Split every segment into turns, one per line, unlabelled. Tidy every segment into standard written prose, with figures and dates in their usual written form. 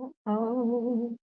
Oh.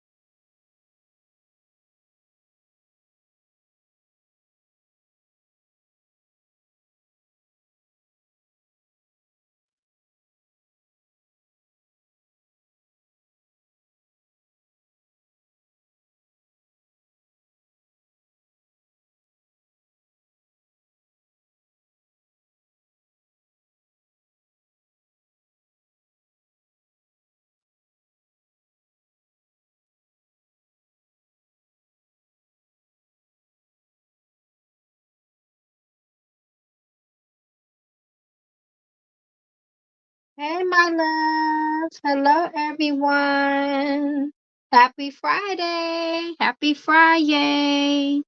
Hey, my loves. Hello, everyone. Happy Friday. Happy Friday.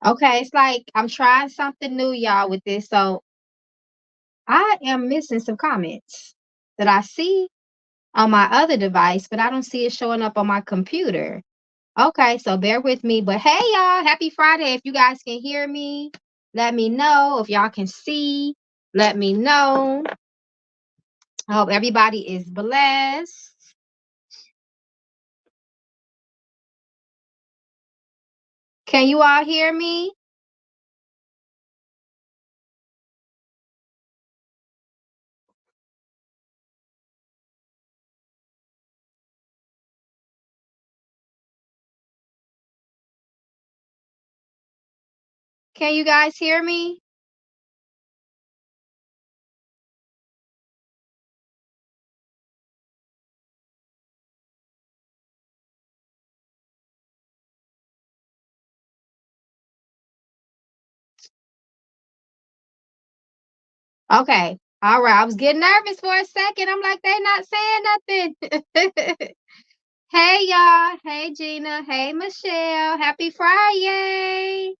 Okay, it's like I'm trying something new, y'all, with this. So I am missing some comments that I see on my other device, but I don't see it showing up on my computer. Okay, so bear with me. But hey, y'all, happy Friday. If you guys can hear me, let me know. If y'all can see, let me know. I hope everybody is blessed. Can you all hear me? Can you guys hear me? Okay. All right. I was getting nervous for a second. I'm like, they not saying nothing. Hey, y'all. Hey, Gina. Hey, Michelle. Happy Friday.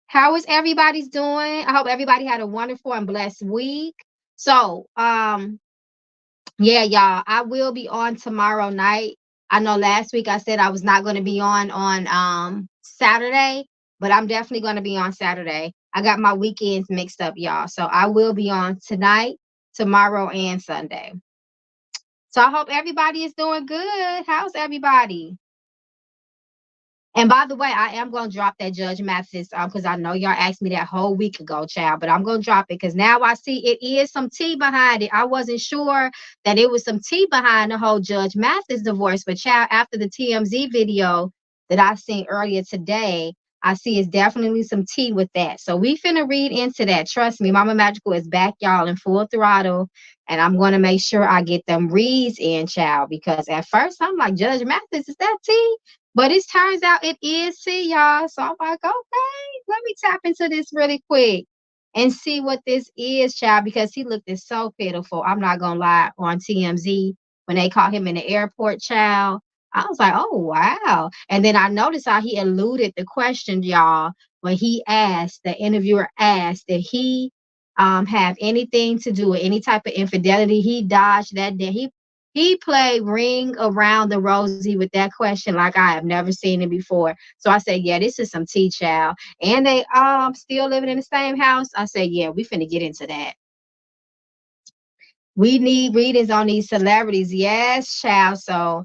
How is everybody's doing? I hope everybody had a wonderful and blessed week. So, yeah, y'all, I will be on tomorrow night. I know last week I said I was not going to be on Saturday, but I'm definitely going to be on Saturday. I got my weekends mixed up, y'all. So I will be on tonight, tomorrow, and Sunday. So I hope everybody is doing good. How's everybody? And by the way, I am gonna drop that Judge Mathis because I know y'all asked me that whole week ago, child. But I'm gonna drop it because now I see it is some tea behind it. I wasn't sure that it was some tea behind the whole Judge Mathis divorce, but child, after the TMZ video that I seen earlier today, I see it's definitely some tea with that. So we finna read into that. Trust me, Mama Magical is back, y'all, in full throttle. And I'm gonna make sure I get them reads in, child, because at first I'm like, Judge Mathis, is that tea? But it turns out it is see y'all. So I'm like, okay, let me tap into this really quick and see what this is, child, because he looked so pitiful. I'm not gonna lie on TMZ when they caught him in the airport, child. I was like, oh wow. And then I noticed how he eluded the question, y'all, when he asked, the interviewer asked, did he have anything to do with any type of infidelity? He dodged that. He played ring around the rosy with that question like I have never seen it before. So I said, yeah, this is some tea, child. And they still living in the same house. I said, yeah, we finna get into that. We need readings on these celebrities. Yes, child. So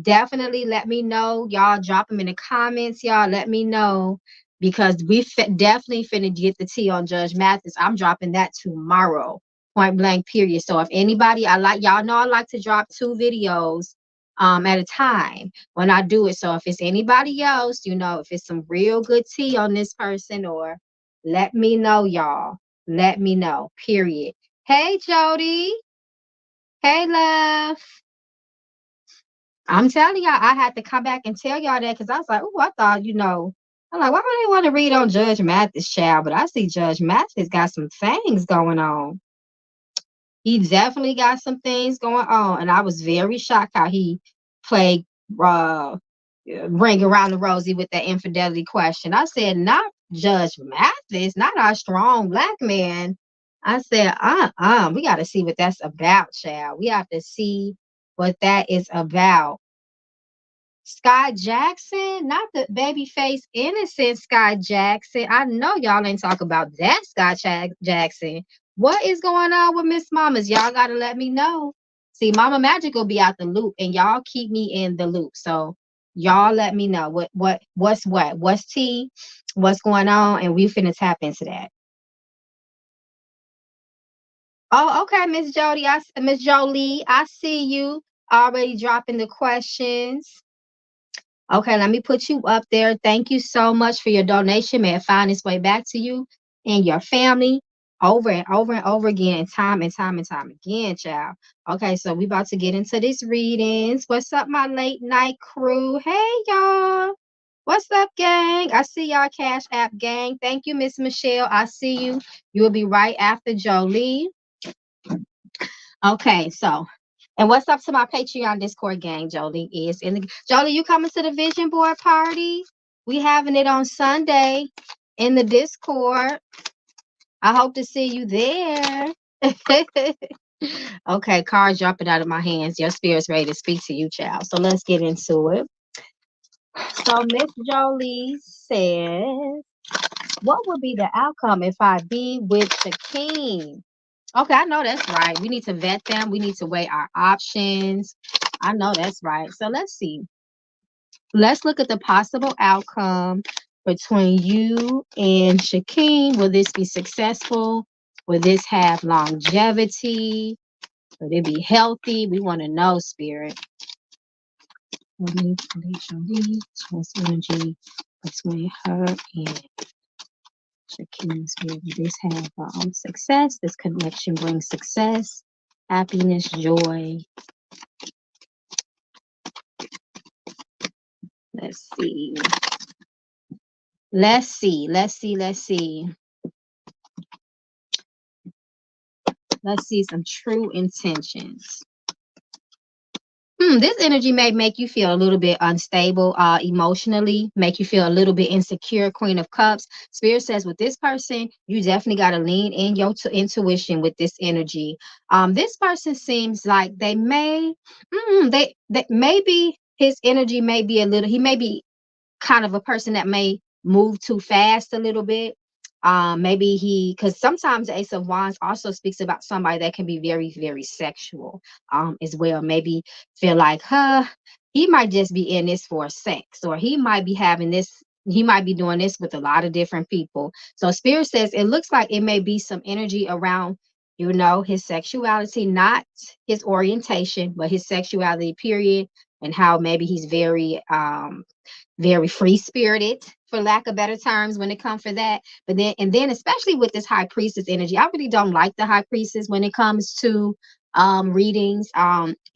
definitely let me know. Y'all drop them in the comments. Y'all let me know because definitely finna get the tea on Judge Mathis. I'm dropping that tomorrow, point blank, period. So if anybody, I like y'all know I like to drop 2 videos at a time when I do it. So if it's anybody else, if it's some real good tea on this person, or let me know, y'all. Let me know, period. Hey, Jody. Hey, love. I'm telling y'all, I had to come back and tell y'all that because I was like, oh, I thought, I'm like, why do they want to read on Judge Mathis, child? But I see Judge Mathis got some things going on. He definitely got some things going on. And I was very shocked how he played ring around the rosy with that infidelity question. I said, not Judge Mathis, not our strong black man. I said, we got to see what that's about, child. We have to see what that is about. Sky Jackson, not the babyface innocent Sky Jackson. I know y'all ain't talk about that Jackson. What is going on with Miss Mamas? Y'all gotta let me know. See, Mama Magic will be out the loop, and y'all keep me in the loop. So y'all let me know what's tea, what's going on, and we finna tap into that. Oh, okay, Miss Jody, Miss Jolie, I see you already dropping the questions. Okay, let me put you up there. Thank you so much for your donation. May it find its way back to you and your family over and over and over again, time and time and time again, child. Okay, so we about to get into these readings. What's up, my late night crew? Hey, y'all. What's up, gang? I see y'all, Cash App gang. Thank you, Miss Michelle. I see you. You will be right after Jolie. Okay, so and what's up to my Patreon Discord gang? Jolie is in the Jolie. You coming to the vision board party? We having it on Sunday in the Discord. I hope to see you there. Okay, cards dropping out of my hands. Your spirit's ready to speak to you, child. So let's get into it. So Miss Jolie says, "What would be the outcome if I be with the king?" Okay, I know that's right. We need to vet them. We need to weigh our options. I know that's right. So let's see. Let's look at the possible outcome between you and Shakeen. Will this be successful? Will this have longevity? Will it be healthy? We want to know, Spirit. Energy between her and Shakeen's, will this have success? This connection brings success, happiness, joy. Let's see. Let's see. Let's see. Let's see. Let's see some true intentions. This energy may make you feel a little bit unstable emotionally, make you feel a little bit insecure, Queen of Cups. Spirit says with this person, you definitely got to lean in your intuition with this energy. This person seems like they may, they maybe his energy may be a little, he may be kind of a person that may move too fast a little bit. Maybe because sometimes the Ace of Wands also speaks about somebody that can be very, very sexual as well. Maybe feel like, he might just be in this for sex, or he might be having this, he might be doing this with a lot of different people. So Spirit says it looks like it may be some energy around, his sexuality, not his orientation, but his sexuality, period, and how maybe he's very free spirited, for lack of better terms, when it comes for that. But then especially with this high priestess energy, I really don't like the high priestess when it comes to readings.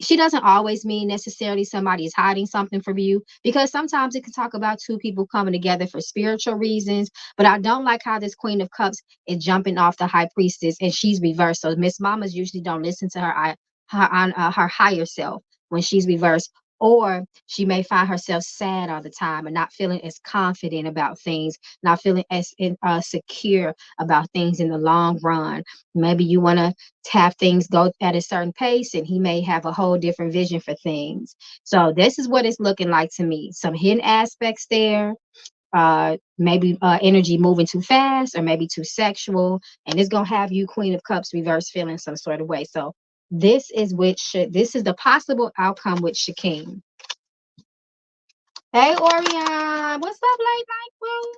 She doesn't always mean necessarily somebody is hiding something from you, because sometimes it can talk about two people coming together for spiritual reasons. But I don't like how this Queen of Cups is jumping off the high priestess and she's reversed. So Miss Mamas usually don't listen to her higher self when she's reversed, or she may find herself sad all the time and not feeling as confident about things, not feeling as secure about things in the long run. Maybe you want to have things go at a certain pace, and he may have a whole different vision for things. So this is what it's looking like to me. Some hidden aspects there. Maybe energy moving too fast, or maybe too sexual, and it's gonna have you, Queen of Cups, reverse feeling some sort of way. So this is the possible outcome with Shakeen. Hey Orion, what's up, late night crew?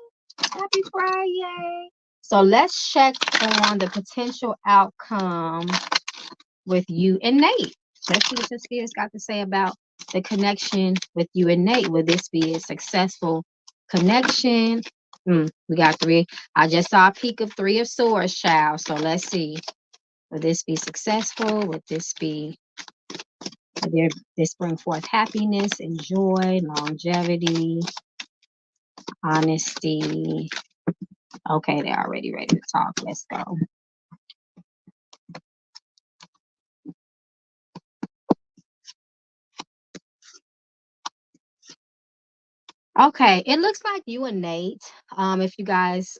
Happy Friday. So let's check on the potential outcome with you and Nate. Let's see what the spirits got to say about the connection with you and Nate. Will this be a successful connection? We got 3. I just saw a peak of 3 of Swords, child. So let's see. Will this be successful? Would this bring forth happiness and joy, longevity, honesty? Okay, they're already ready to talk. Let's go. Okay, it looks like you and Nate, if you guys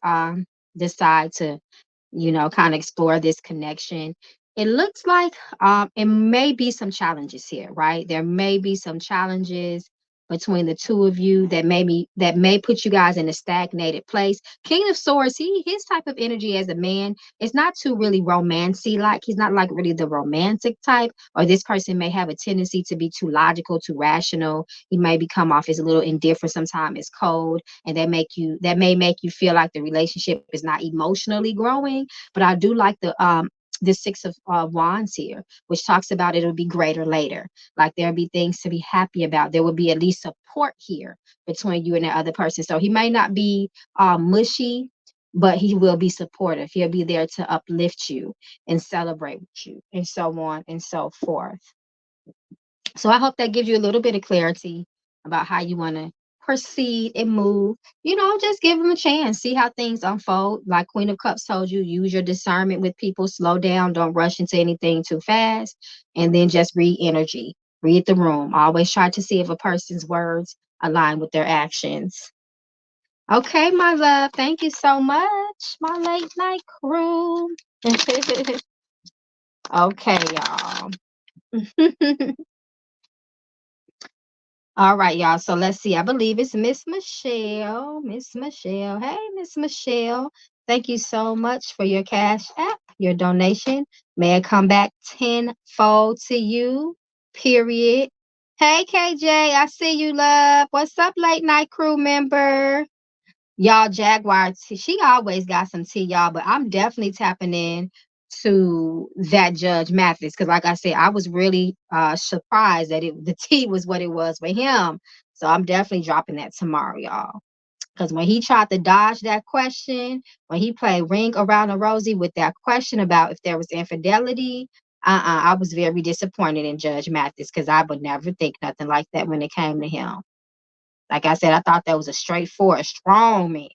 decide to, kind of explore this connection, it looks like it may be some challenges here, right? There may be some challenges. between the two of you that may put you guys in a stagnated place. King of Swords, his type of energy as a man is not too really romancy like. He's not like really the romantic type, or this person may have a tendency to be too logical, too rational. He may become off as a little indifferent, sometimes it's cold, and that may make you feel like the relationship is not emotionally growing. But I do like the Six of Wands here, which talks about it'll be greater later. Like there'll be things to be happy about. There will be at least support here between you and the other person. So he may not be mushy, but he will be supportive. He'll be there to uplift you and celebrate with you, and so on and so forth. So I hope that gives you a little bit of clarity about how you want to proceed and move. Just give them a chance, see how things unfold. Like Queen of Cups told you, use your discernment with people, slow down, don't rush into anything too fast, and then just read energy, read the room. Always try to see if a person's words align with their actions. Okay, my love, thank you so much, my late night crew. Okay, y'all. All right, y'all. So let's see. I believe it's Miss Michelle. Miss Michelle. Hey, Miss Michelle. Thank you so much for your cash app, your donation. May it come back tenfold to you. Period. Hey, KJ. I see you, love. What's up, late night crew member? Y'all, Jaguar, she always got some tea, y'all, but I'm definitely tapping in to that Judge Mathis because, like I said, I was really surprised that the tea was what it was for him. So I'm definitely dropping that tomorrow, y'all. Because when he tried to dodge that question, when he played Ring Around the Rosie with that question about if there was infidelity, I was very disappointed in Judge Mathis because I would never think nothing like that when it came to him. Like I said, I thought that was a straightforward, strong man.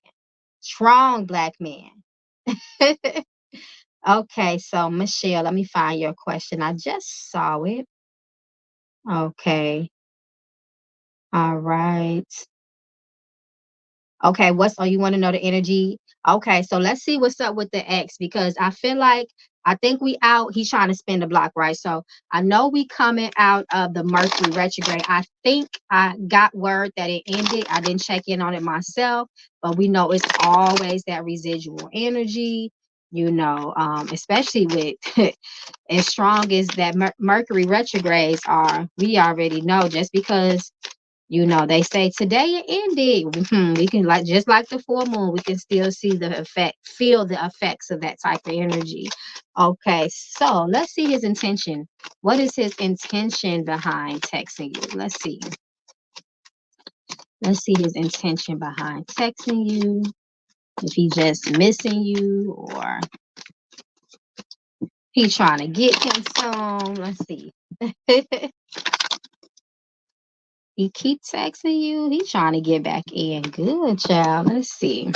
Strong black man. Okay, so Michelle, let me find your question. I just saw it. Okay. All right. Okay, you want to know the energy? Okay, so let's see what's up with the X because I think we out. He's trying to spin the block, right? So I know we coming out of the Mercury retrograde. I think I got word that it ended. I didn't check in on it myself, but we know it's always that residual energy, especially with as strong as that Mercury retrogrades are. We already know just because they say today it ended. We can just like the full moon, we can still feel the effects of that type of energy. Okay, so let's see his intention. What is his intention behind texting you? Let's see. Let's see his intention behind texting you. If he just missing you or he trying to get him some. Let's see. He keep texting you. He trying to get back in. Good, child. Let's see.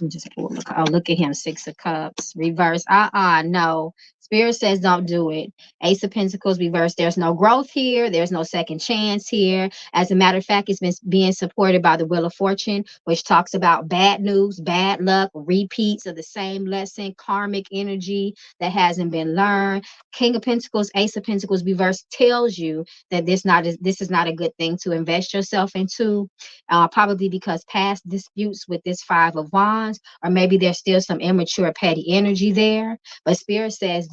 Just look at him. Six of Cups reverse. No. Spirit says don't do it. Ace of Pentacles reverse. There's no growth here. There's no second chance here. As a matter of fact, it's been being supported by the Wheel of Fortune, which talks about bad news, bad luck, repeats of the same lesson, karmic energy that hasn't been learned. King of Pentacles, Ace of Pentacles reverse tells you that this is not a good thing to invest yourself into. Probably because past disputes with this Five of Wands, or maybe there's still some immature, petty energy there. But Spirit says,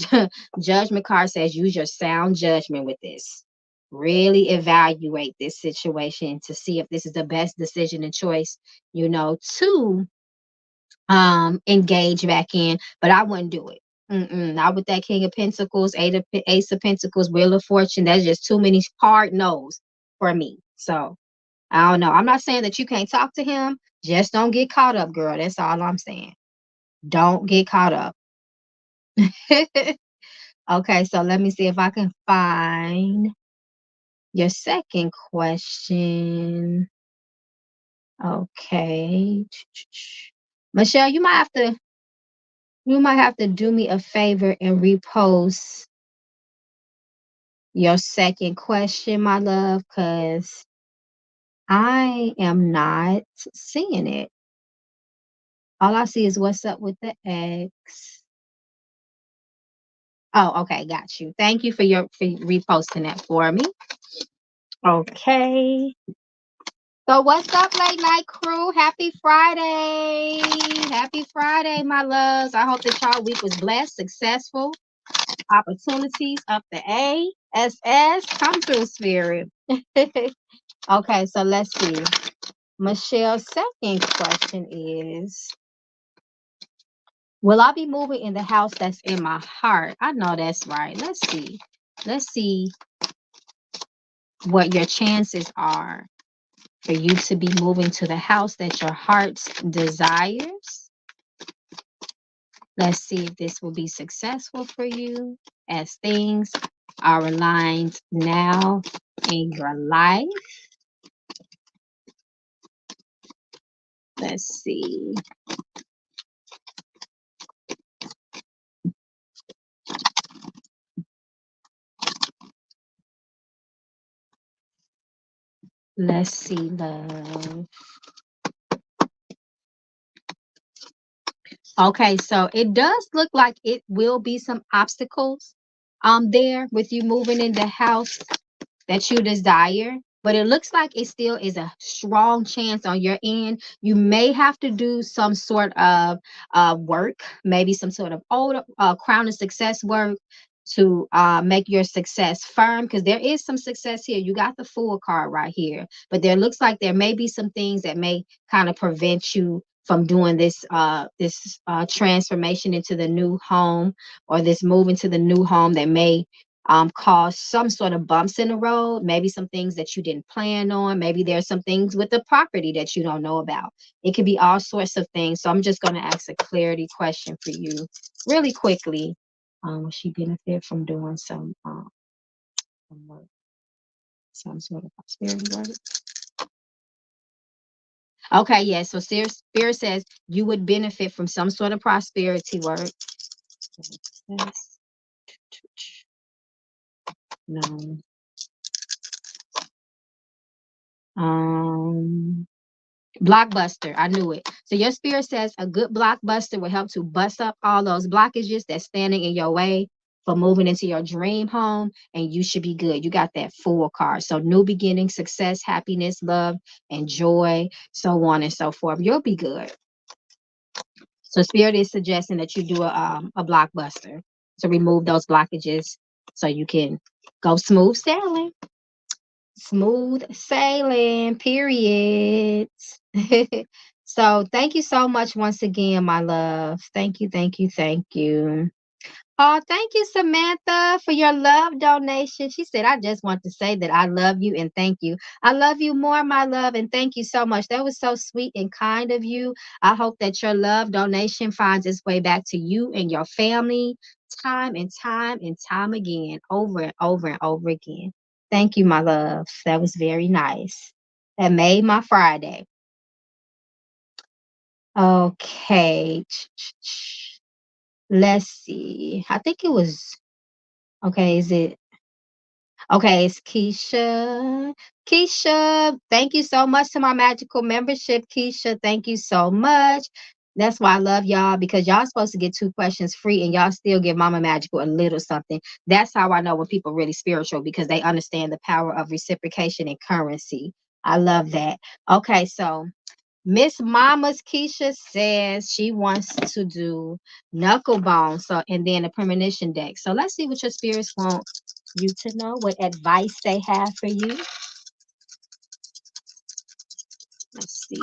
Judgment card says, use your sound judgment with this. Really evaluate this situation to see if this is the best decision and choice, to engage back in. But I wouldn't do it. Not with that King of Pentacles, Ace of Pentacles, Wheel of Fortune. That's just too many hard no's for me. So I don't know. I'm not saying that you can't talk to him. Just don't get caught up, girl. That's all I'm saying. Don't get caught up. Okay, so let me see if I can find your second question. Okay. Michelle, you might have to do me a favor and repost your second question, my love, because I am not seeing it. All I see is what's up with the X. Oh, okay, got you. Thank you for reposting that for me. Okay. So what's up, late night crew? Happy Friday. Happy Friday, my loves. I hope that y'all week was blessed, successful, opportunities up the A, S, S. Come through, spirit. Okay, so let's see. Michelle's second question is, will I be moving in the house that's in my heart? I know that's right. Let's see. Let's see what your chances are for you to be moving to the house that your heart desires. Let's see if this will be successful for you as things are aligned now in your life. Let's see. Let's see, love. Okay, so it does look like it will be some obstacles there with you moving in the house that you desire, but it looks like it still is a strong chance on your end. You may have to do some sort of work, maybe some sort of old crown of success work to make your success firm, because there is some success here. You got the Fool card right here, but there looks like there may be some things that may kind of prevent you from doing this transformation into the new home, or this move into the new home that may cause some sort of bumps in the road, maybe some things that you didn't plan on. Maybe there's some things with the property that you don't know about. It could be all sorts of things. So I'm just going to ask a clarity question for you really quickly. Will she benefit from doing some work, some sort of prosperity work? Okay, yeah. So Spirit says you would benefit from some sort of prosperity work. Yes. No. Blockbuster. I knew it. So your spirit says a good blockbuster will help to bust up all those blockages that's standing in your way for moving into your dream home, and you should be good. You got that Fool card. So new beginning, success, happiness, love, and joy, so on and so forth. You'll be good. So spirit is suggesting that you do a blockbuster to remove those blockages so you can go smooth sailing. Smooth sailing, period. So thank you so much once again, my love. Thank you, thank you, thank you. Oh, thank you, Samantha, for your love donation. She said, I just want to say that I love you and thank you. I love you more, my love, and thank you so much. That was so sweet and kind of you. I hope that your love donation finds its way back to you and your family time and time and time again, over and over and over again. Thank you, my love. That was very nice. That made my Friday. Okay. Let's see. I think it was okay. Is it okay? It's Keisha. Keisha, thank you so much to my magical membership. Keisha, thank you so much. That's why I love y'all, because y'all supposed to get 2 questions free and y'all still give Mama Magical a little something. That's how I know when people really spiritual, because they understand the power of reciprocation and currency. I love that. Okay, so Miss Mama's Keisha says she wants to do knucklebone, so and then a premonition deck. So let's see what your spirits want you to know, what advice they have for you. Let's see.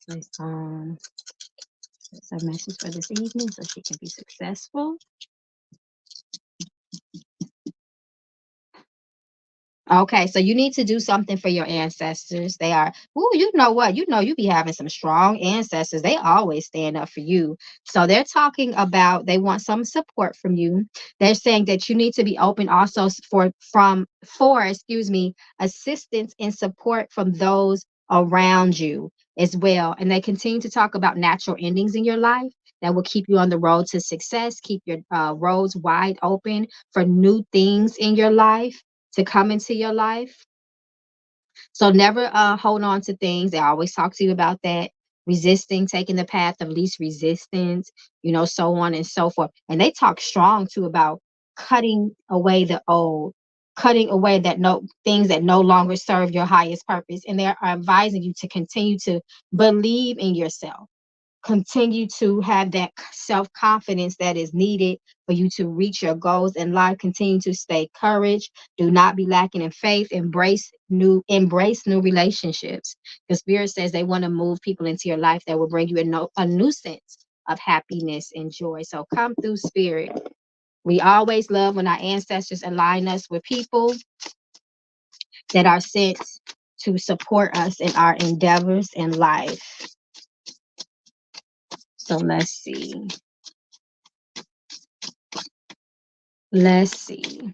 Let's, that's a message for this evening so she can be successful. Okay, so you need to do something for your ancestors. They are, ooh, you know what? You know, you be having some strong ancestors. They always stand up for you. So they're talking about they want some support from you. They're saying that you need to be open also excuse me, assistance and support from those around you as well. And they continue to talk about natural endings in your life that will keep you on the road to success, keep your roads wide open for new things in your life to come into your life. So never hold on to things. They always talk to you about that. resisting, taking the path of least resistance, so on and so forth. And they talk strong too about cutting away the old, cutting away that no things that no longer serve your highest purpose. And they are advising you to continue to believe in yourself, continue to have that self-confidence that is needed for you to reach your goals in life. Continue to stay courage, do not be lacking in faith, embrace new relationships. The spirit says they want to move people into your life that will bring you a new sense of happiness and joy. So come through, spirit. We always love when our ancestors align us with people that are sent to support us in our endeavors in life. So let's see. Let's see.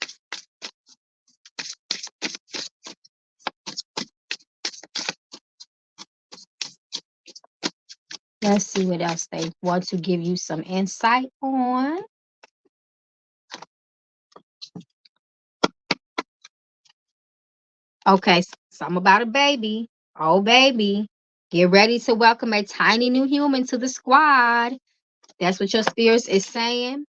Let's see what else they want to give you some insight on. Okay, some about a baby. Oh, baby. Get ready to welcome a tiny new human to the squad. That's what your spirits is saying.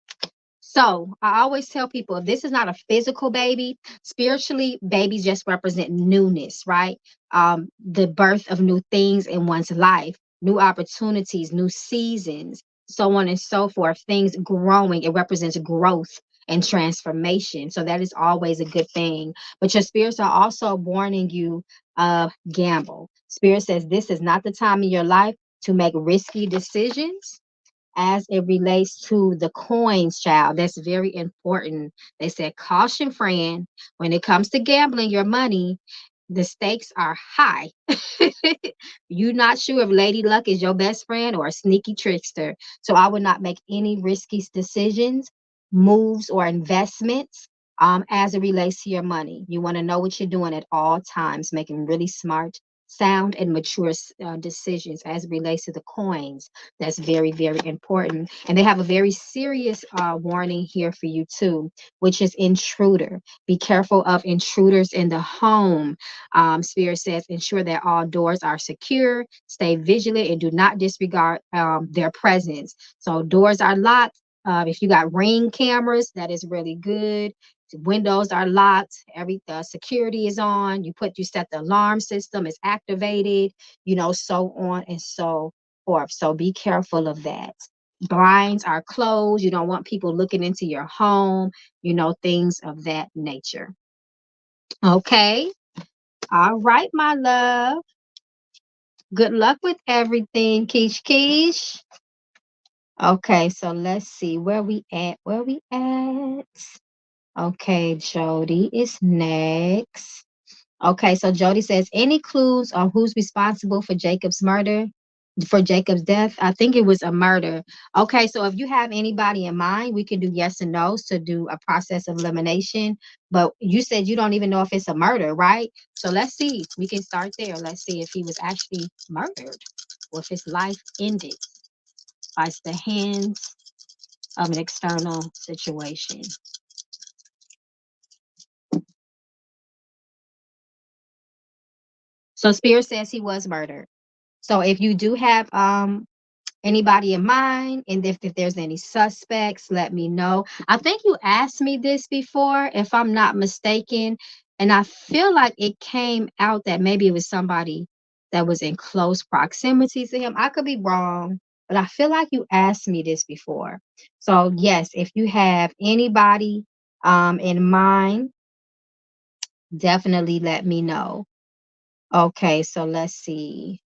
So I always tell people, if this is not a physical baby, spiritually, babies just represent newness, right? The birth of new things in one's life, new opportunities, new seasons, so on and so forth, things growing. It represents growth and transformation. So that is always a good thing. But your spirits are also warning you of gamble. Spirit says this is not the time in your life to make risky decisions as it relates to the coins, child. That's very important. They said, caution, friend, when it comes to gambling your money, the stakes are high. You're not sure if Lady Luck is your best friend or a sneaky trickster. So I would not make any risky decisions, moves, or investments as it relates to your money. You want to know what you're doing at all times, making really smart, sound, and mature decisions as it relates to the coins. That's very, very important. And they have a very serious warning here for you too, which is intruder. Be careful of intruders in the home. Spirit says, ensure that all doors are secure, stay vigilant, and do not disregard their presence. So doors are locked. If you got Ring cameras, that is really good. Windows are locked. Every security is on. You set the alarm system is activated. So on and so forth. So be careful of that. Blinds are closed. You don't want people looking into your home. Things of that nature. Okay. All right, my love. Good luck with everything, Keish Keish. Okay, so let's see where we at. Where we at? Okay, Jody is next. Okay, so Jody says, any clues on who's responsible for Jacob's murder, for Jacob's death? I think it was a murder. Okay, so if you have anybody in mind, we can do yes and no's to do a process of elimination. But you said you don't even know if it's a murder, right? So let's see. We can start there. Let's see if he was actually murdered or if his life ended by the hands of an external situation. So Spirit says he was murdered. So if you do have anybody in mind, and if there's any suspects, let me know. I think you asked me this before, if I'm not mistaken, and I feel like it came out that maybe it was somebody that was in close proximity to him. I could be wrong, but I feel like you asked me this before. So yes, if you have anybody in mind, definitely let me know. Okay, so let's see.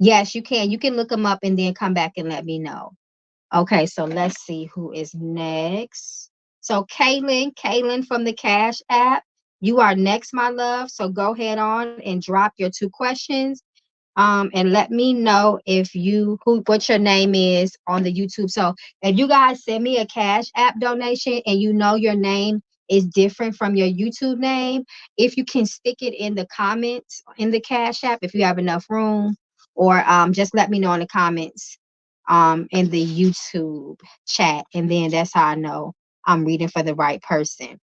Yes, you can. You can look them up and then come back and let me know. Okay, so let's see who is next. So Kaylin from the Cash App, you are next, my love. So go ahead on and drop your 2 questions. And let me know if what your name is on the YouTube. So if you guys send me a Cash App donation and your name is different from your YouTube name, if you can stick it in the comments in the Cash App, if you have enough room, or just let me know in the comments in the YouTube chat, and then that's how I know I'm reading for the right person.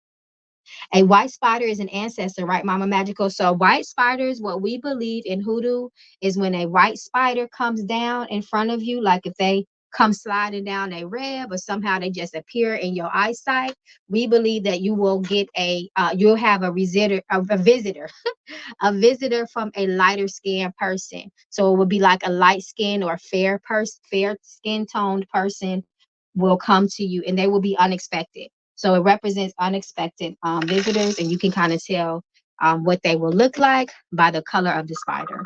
A white spider is an ancestor, right, Mama Magical? So white spiders, what we believe in hoodoo is when a white spider comes down in front of you, like if they come sliding down a rib or somehow they just appear in your eyesight, we believe that you will get you'll have a visitor, a visitor from a lighter skinned person. So it would be like a light skin or fair skin toned person will come to you, and they will be unexpected. So it represents unexpected visitors, and you can kind of tell what they will look like by the color of the spider.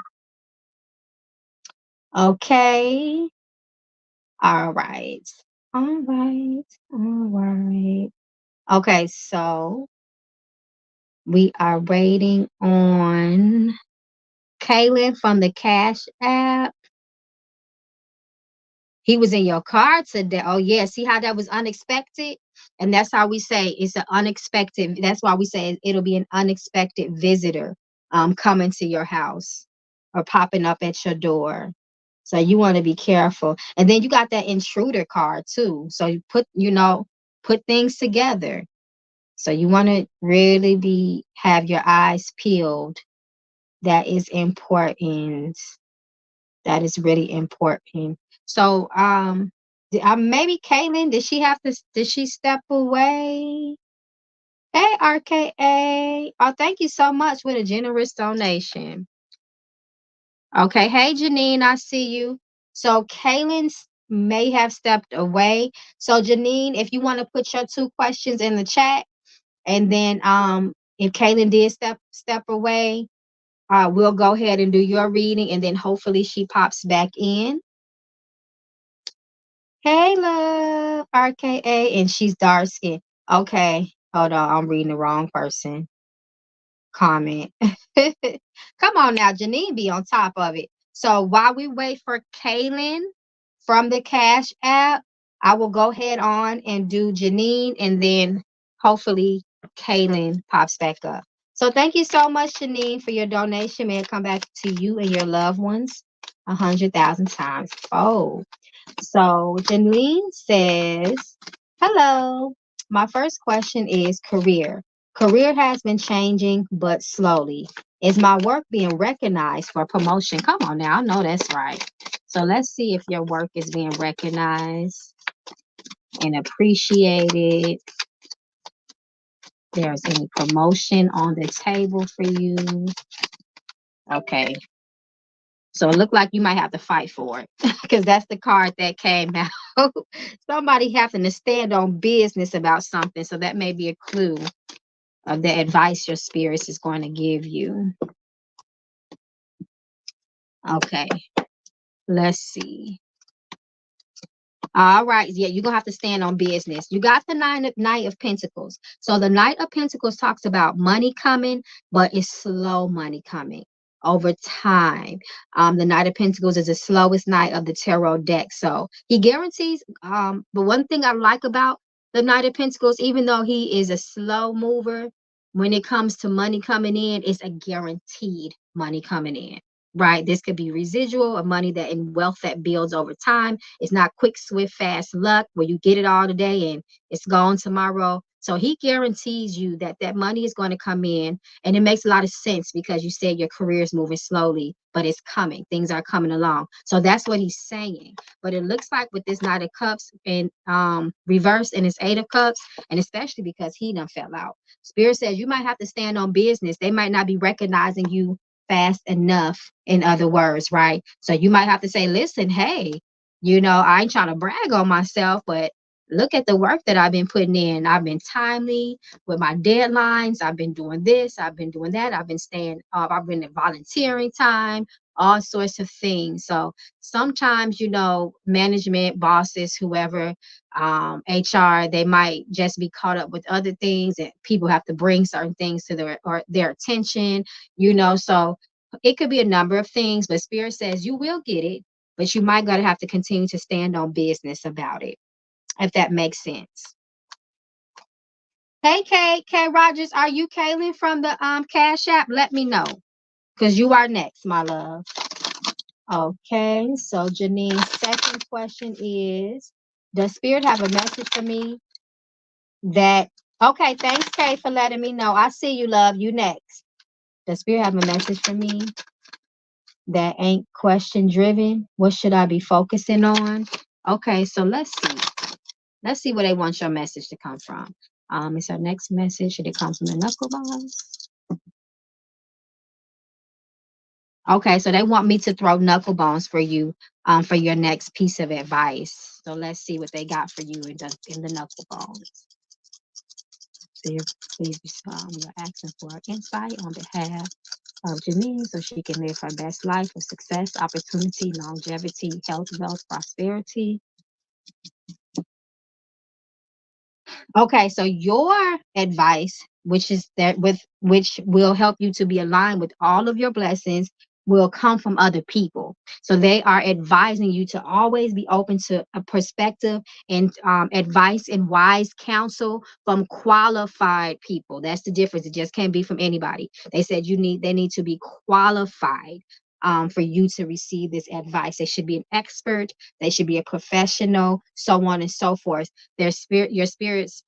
Okay. All right. All right. All right. Okay, so we are waiting on Kaylin from the Cash App. He was in your car today. Oh, yeah. See how that was unexpected? And that's how we say it's an unexpected. That's why we say it'll be an unexpected visitor coming to your house or popping up at your door. So you want to be careful. And then you got that intruder card too. So you put things together. So you want to really have your eyes peeled. That is important. That is really important. So, maybe Caitlin, did she step away? Hey, RKA. Oh, thank you so much for the generous donation. Okay. Hey, Janine, I see you. So, Kaylin may have stepped away. So, Janine, if you want to put your 2 questions in the chat, and then if Kaylin did step away, we'll go ahead and do your reading, and then hopefully she pops back in. Hey, love, RKA, and she's dark skinned. Okay, hold on, I'm reading the wrong person. Comment. Come on now, Janine be on top of it. So while we wait for Kaylin from the Cash App, I will go ahead on and do Janine, and then hopefully Kaylin pops back up. So thank you so much, Janine, for your donation. May it come back to you and your loved ones 100,000 times. Oh. So Janine says, hello. My first question is career. Career has been changing, but slowly. Is my work being recognized for promotion? Come on now, I know that's right. So let's see if your work is being recognized and appreciated. There's any promotion on the table for you. Okay. So it looked like you might have to fight for it because that's the card that came out. Somebody having to stand on business about something. So that may be a clue of the advice your spirits is going to give you. Okay, let's see. All right, yeah, you're gonna have to stand on business. You got the Knight of Pentacles. So the Knight of Pentacles talks about money coming, but it's slow money coming over time. The Knight of Pentacles is the slowest knight of the tarot deck. So he guarantees. But one thing I like about the Knight of Pentacles, even though he is a slow mover, when it comes to money coming in, it's a guaranteed money coming in. Right, this could be residual or money that in wealth that builds over time. It's not quick, swift, fast luck where you get it all today and it's gone tomorrow. So he guarantees you that that money is going to come in, and it makes a lot of sense because you said your career is moving slowly, but it's coming. Things are coming along. So that's what he's saying. But it looks like with this Knight of Cups in reverse and this 8 of Cups, and especially because he done fell out. Spirit says you might have to stand on business. They might not be recognizing you fast enough, in other words, right? So you might have to say, listen, hey, I ain't trying to brag on myself, but look at the work that I've been putting in. I've been timely with my deadlines. I've been doing this. I've been doing that. I've been staying up. I've been in volunteering time, all sorts of things. So sometimes, management, bosses, whoever, HR, they might just be caught up with other things, and people have to bring certain things to their attention, so it could be a number of things, but Spirit says you will get it, but you might gotta have to continue to stand on business about it, if that makes sense. Hey, K Rogers, are you Kaylin from the Cash App? Let me know, because you are next, my love. Okay, so Janine's second question is, does Spirit have a message for me that Okay, thanks, Kay, for letting me know. I see you, love. You next. Does Spirit have a message for me that ain't question driven? What should I be focusing on? Okay, so let's see. Let's see where they want your message to come from. It's our next message. Should it come from the knucklebones? Okay, so they want me to throw knucklebones for you, for your next piece of advice. So let's see what they got for you in the knucklebones. So please be you're asking for insight on behalf of Janine so she can live her best life of success, opportunity, longevity, health, wealth, prosperity. Okay, so your advice, which is that with which will help you to be aligned with all of your blessings, will come from other people. So they are advising you to always be open to a perspective and advice and wise counsel from qualified people. That's the difference. It just can't be from anybody. They said they need to be qualified for you to receive this advice. They should be an expert. They should be a professional, so on and so forth. Your spirits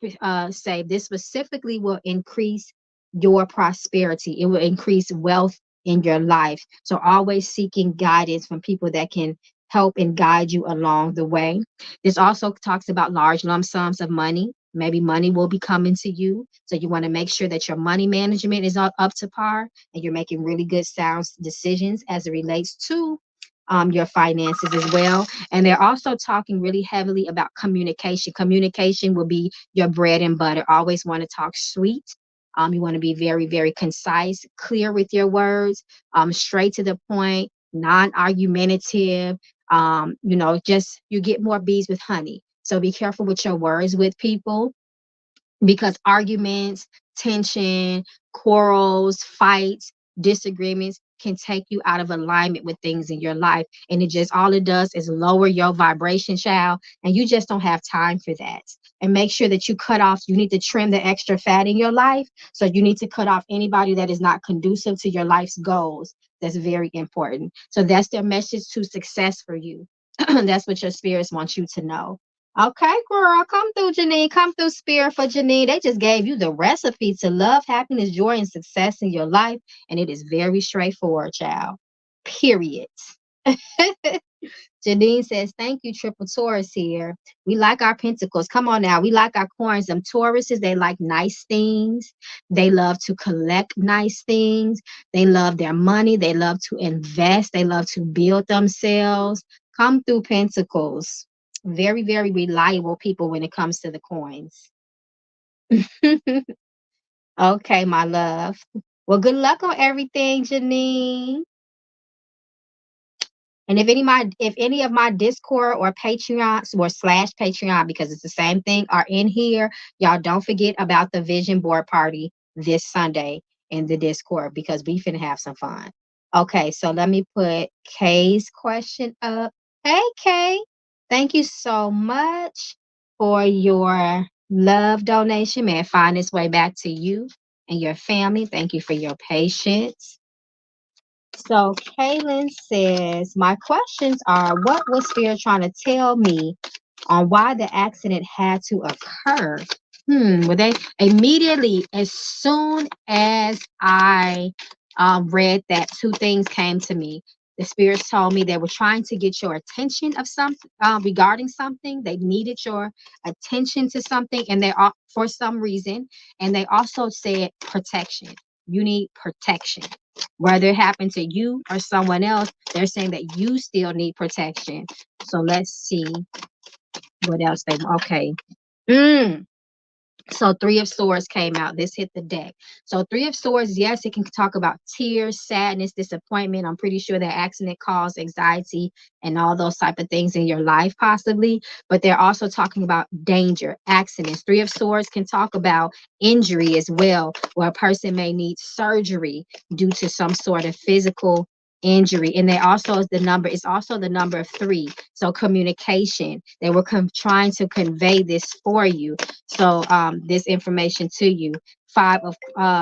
say this specifically will increase your prosperity. It will increase wealth in your life. So always seeking guidance from people that can help and guide you along the way. This also talks about large lump sums of money. Maybe money will be coming to you. So you want to make sure that your money management is up to par and you're making really good sound decisions as it relates to your finances as well. And they're also talking really heavily about communication. Communication will be your bread and butter. Always want to talk sweet. You want to be very, very concise, clear with your words, straight to the point, non-argumentative. Just you get more bees with honey. So be careful with your words with people because arguments, tension, quarrels, fights, disagreements can take you out of alignment with things in your life. And all it does is lower your vibration, child. And you just don't have time for that. And make sure that you cut off, you need to trim the extra fat in your life. So you need to cut off anybody that is not conducive to your life's goals. That's very important. So that's their message to success for you. That's what your spirits want you to know. Okay, girl, come through, Janine. Come through, Spirit for Janine. They just gave you the recipe to love, happiness, joy, and success in your life. And it is very straightforward, child. Period. Janine says, thank you, Triple Taurus here. We like our pentacles. Come on now. We like our coins. Them Tauruses, they like nice things. They love to collect nice things. They love their money. They love to invest. They love to build themselves. Come through Pentacles. Very, very reliable people when it comes to the coins. Okay, my love. Well, good luck on everything, Janine. And if any of my Discord or Patreons or slash Patreon, because it's the same thing, are in here, y'all don't forget about the vision board party this Sunday in the Discord because we finna have some fun. Okay, so let me put Kay's question up. Hey, Kay. Thank you so much for your love donation. May it find its way back to you and your family. Thank you for your patience. So Kaylin says, my questions are, what was Spirit trying to tell me on why the accident had to occur? Well, they immediately, as soon as I read that, two things came to me. The spirits told me they were trying to get your attention of something regarding something. They needed your attention to something, and they are for some reason. And they also said protection. You need protection, whether it happened to you or someone else. They're saying that you still need protection. So let's see what else they. Okay. So Three of Swords came out. This hit the deck. So Three of Swords, yes, it can talk about tears, sadness, disappointment. I'm pretty sure that accident caused anxiety and all those type of things in your life, possibly. But they're also talking about danger, accidents. Three of Swords can talk about injury as well, where a person may need surgery due to some sort of physical injury. And they also it's also the number of three. So communication. They were trying to convey this for you. So this information to you. Five of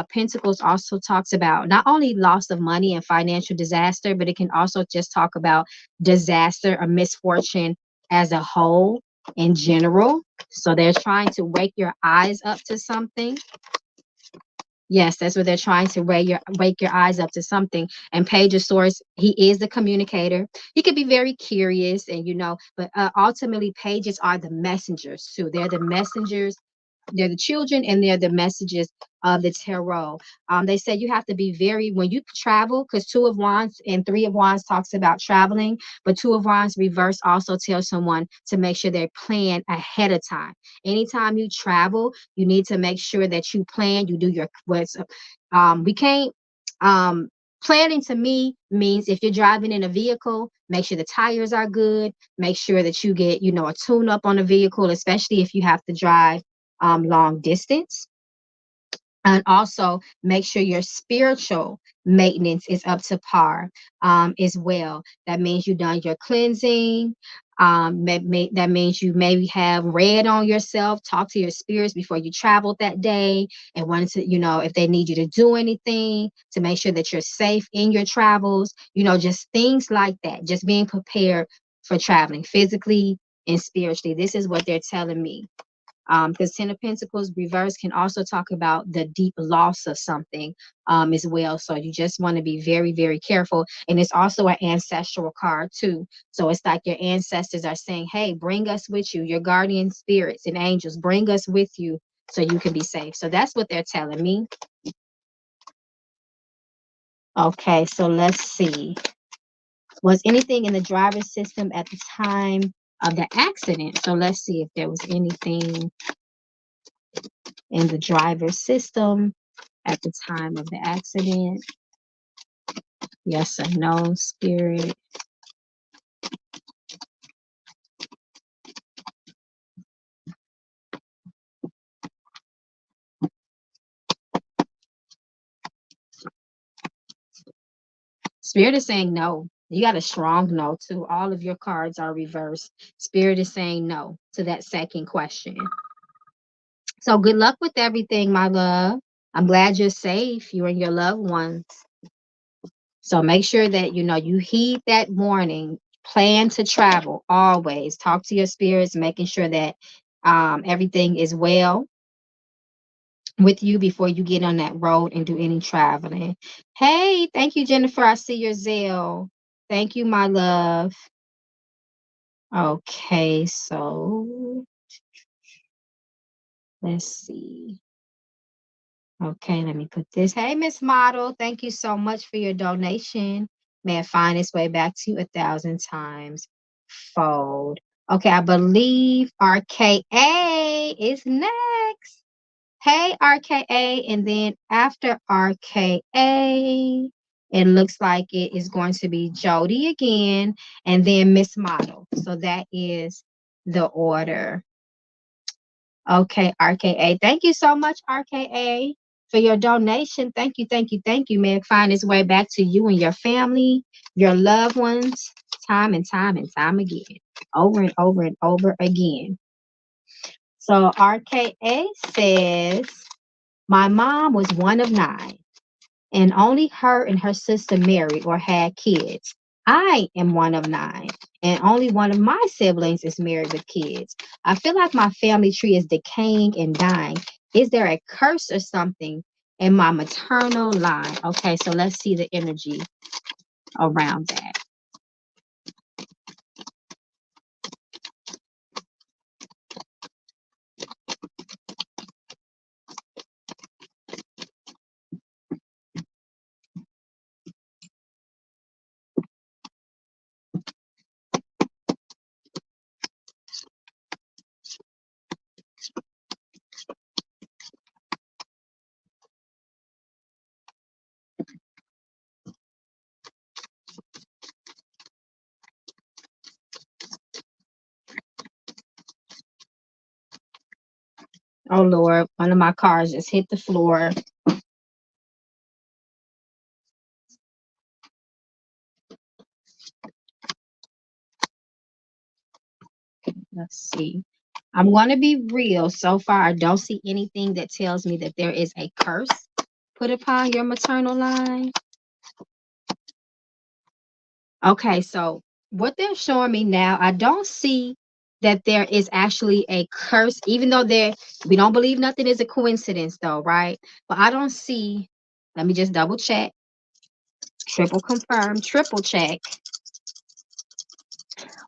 Pentacles also talks about not only loss of money and financial disaster, but it can also just talk about disaster or misfortune as a whole. in general. So they're trying to wake your eyes up to something. Yes, that's what they're trying to wake your eyes up to something. And Page of Swords, he is the communicator. He could be very curious, and but ultimately, pages are the messengers too. They're the messengers. They're the children, and they're the messages of the tarot. They said you have to be very when you travel, because Two of Wands and Three of Wands talks about traveling, but Two of Wands reverse also tells someone to make sure they plan ahead of time. Anytime you travel, you need to make sure that you plan. You do your what's we can't planning to me means if you're driving in a vehicle, make sure the tires are good. Make sure that you get a tune up on the vehicle, especially if you have to drive long distance. And also make sure your spiritual maintenance is up to par as well. That means you've done your cleansing. That means you maybe have read on yourself, talk to your spirits before you traveled that day, and wanted to, if they need you to do anything to make sure that you're safe in your travels, just things like that. Just being prepared for traveling physically and spiritually. This is what they're telling me. Because Ten of Pentacles reverse can also talk about the deep loss of something as well. So you just want to be very, very careful. And it's also an ancestral card too. So it's like your ancestors are saying, hey, bring us with you, your guardian spirits and angels, bring us with you so you can be safe. So that's what they're telling me. Okay, so let's see. Was anything in the driver's system at the time of the accident? So let's see if there was anything in the driver's system at the time of the accident. Yes or no, Spirit? Spirit is saying no. You got a strong no too. All of your cards are reversed. Spirit is saying no to that second question. So good luck with everything, my love. I'm glad you're safe, you and your loved ones. So make sure that you heed that warning. Plan to travel always. Talk to your spirits, making sure that everything is well with you before you get on that road and do any traveling. Hey, thank you, Jennifer. I see your Zelle. Thank you, my love. Okay, so let's see. Okay, let me put this. Hey, Miss Model, thank you so much for your donation. May it find its way back to you 1,000 times fold. Okay, I believe RKA is next. Hey, RKA, and then after RKA, it looks like it is going to be Jody again, and then Miss Model. So that is the order. Okay, RKA. Thank you so much, RKA, for your donation. Thank you, thank you, thank you. May it find its way back to you and your family, your loved ones, time and time and time again, over and over and over again. So RKA says, my mom was one of 9, and only her and her sister married or had kids. I am one of 9, and only one of my siblings is married with kids. I feel like my family tree is decaying and dying. Is there a curse or something in my maternal line? Okay, so let's see the energy around that. Oh Lord, one of my cars just hit the floor. Let's see. I'm going to be real. So far, I don't see anything that tells me that there is a curse put upon your maternal line. Okay, so what they're showing me now, I don't see that there is actually a curse, even though we don't believe nothing is a coincidence though, right? But I don't see, let me just double check, triple confirm, triple check.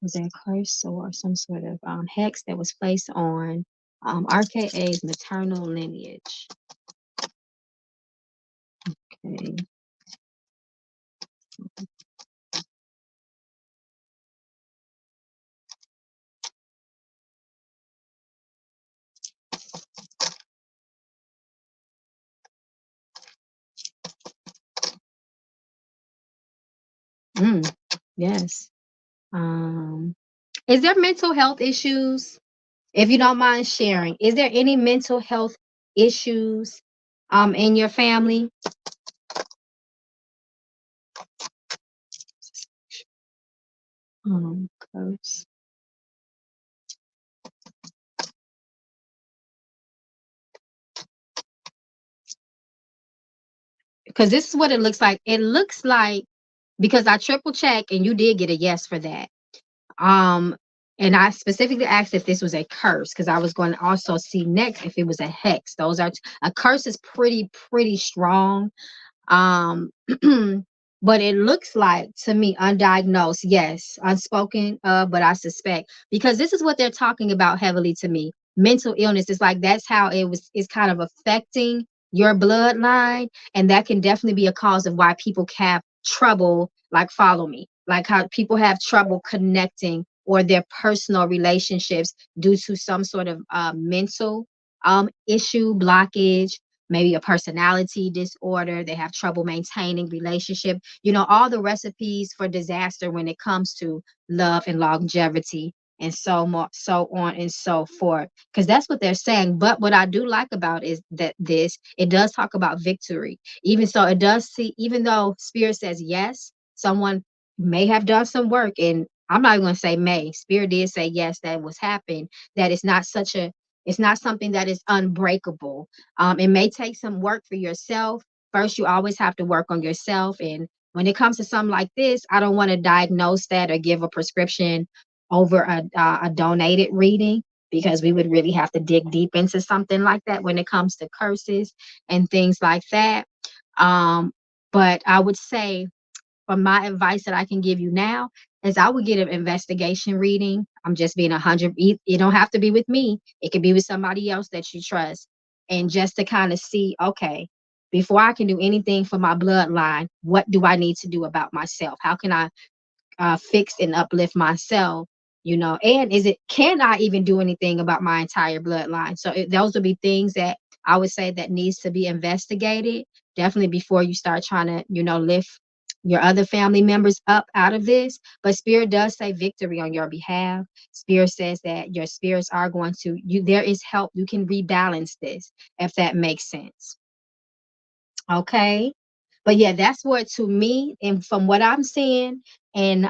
Was there a curse or some sort of hex that was placed on RKA's maternal lineage? Okay. Yes. Is there mental health issues? If you don't mind sharing, is there any mental health issues in your family? Curse. Because this is what it looks like. It looks like, because I triple check and you did get a yes for that. And I specifically asked if this was a curse, because I was going to also see next if it was a hex. Those are a curse is pretty strong. But it looks like to me undiagnosed, yes, unspoken, but I suspect, because this is what they're talking about heavily to me. Mental illness is like, that's how it's kind of affecting your bloodline, and that can definitely be a cause of why people have trouble, like, follow me, like how people have trouble connecting or their personal relationships due to some sort of mental issue, blockage, maybe a personality disorder. They have trouble maintaining relationship, all the recipes for disaster when it comes to love and longevity, and so on and so forth, because that's what they're saying. But what I do like about is that it does talk about victory. Even so, it does see, even though spirit says yes, someone may have done some work, and I'm not going to say may, spirit did say yes, that was happened, that it's not something that is unbreakable. It may take some work for yourself. First, you always have to work on yourself. And when it comes to something like this, I don't want to diagnose that or give a prescription over a donated reading, because we would really have to dig deep into something like that when it comes to curses and things like that. But I would say, from my advice that I can give you now, is I would get an investigation reading. I'm just being 100. It don't have to be with me. It could be with somebody else that you trust, and just to kind of see, okay, before I can do anything for my bloodline, what do I need to do about myself? How can I fix and uplift myself? And can I even do anything about my entire bloodline? So those would be things that I would say that needs to be investigated, definitely, before you start trying to, lift your other family members up out of this. But spirit does say victory on your behalf. Spirit says that your spirits are going to there is help. You can rebalance this, if that makes sense. Okay. But yeah, that's what, to me, and from what I'm seeing, and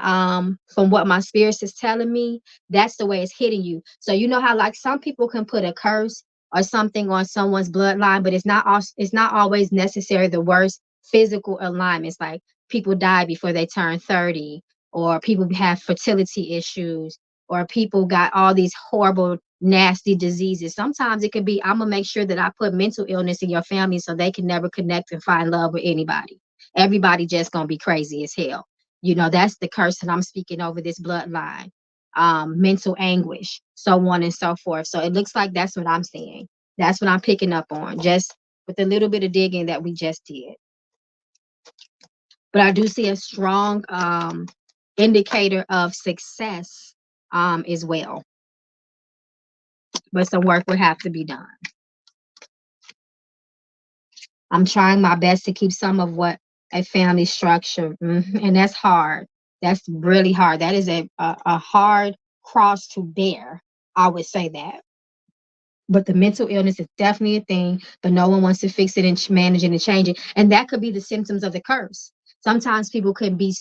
from what my spirits is telling me, that's the way it's hitting you. So you know how, like, some people can put a curse or something on someone's bloodline, but it's not always necessary the worst physical alignments. Like, people die before they turn 30, or people have fertility issues, or people got all these horrible, nasty diseases. Sometimes it could be, I'm gonna make sure that I put mental illness in your family so they can never connect and find love with anybody. Everybody just gonna be crazy as hell. That's the curse that I'm speaking over this bloodline. Mental anguish, so on and so forth. So it looks like that's what I'm seeing. That's what I'm picking up on, just with a little bit of digging that we just did. But I do see a strong indicator of success as well. But some work would have to be done. I'm trying my best to keep some of what a family structure, and that's hard. That's really hard. That is a hard cross to bear. I would say that. But the mental illness is definitely a thing, but no one wants to fix it and manage it and change it. And that could be the symptoms of the curse. Sometimes people can be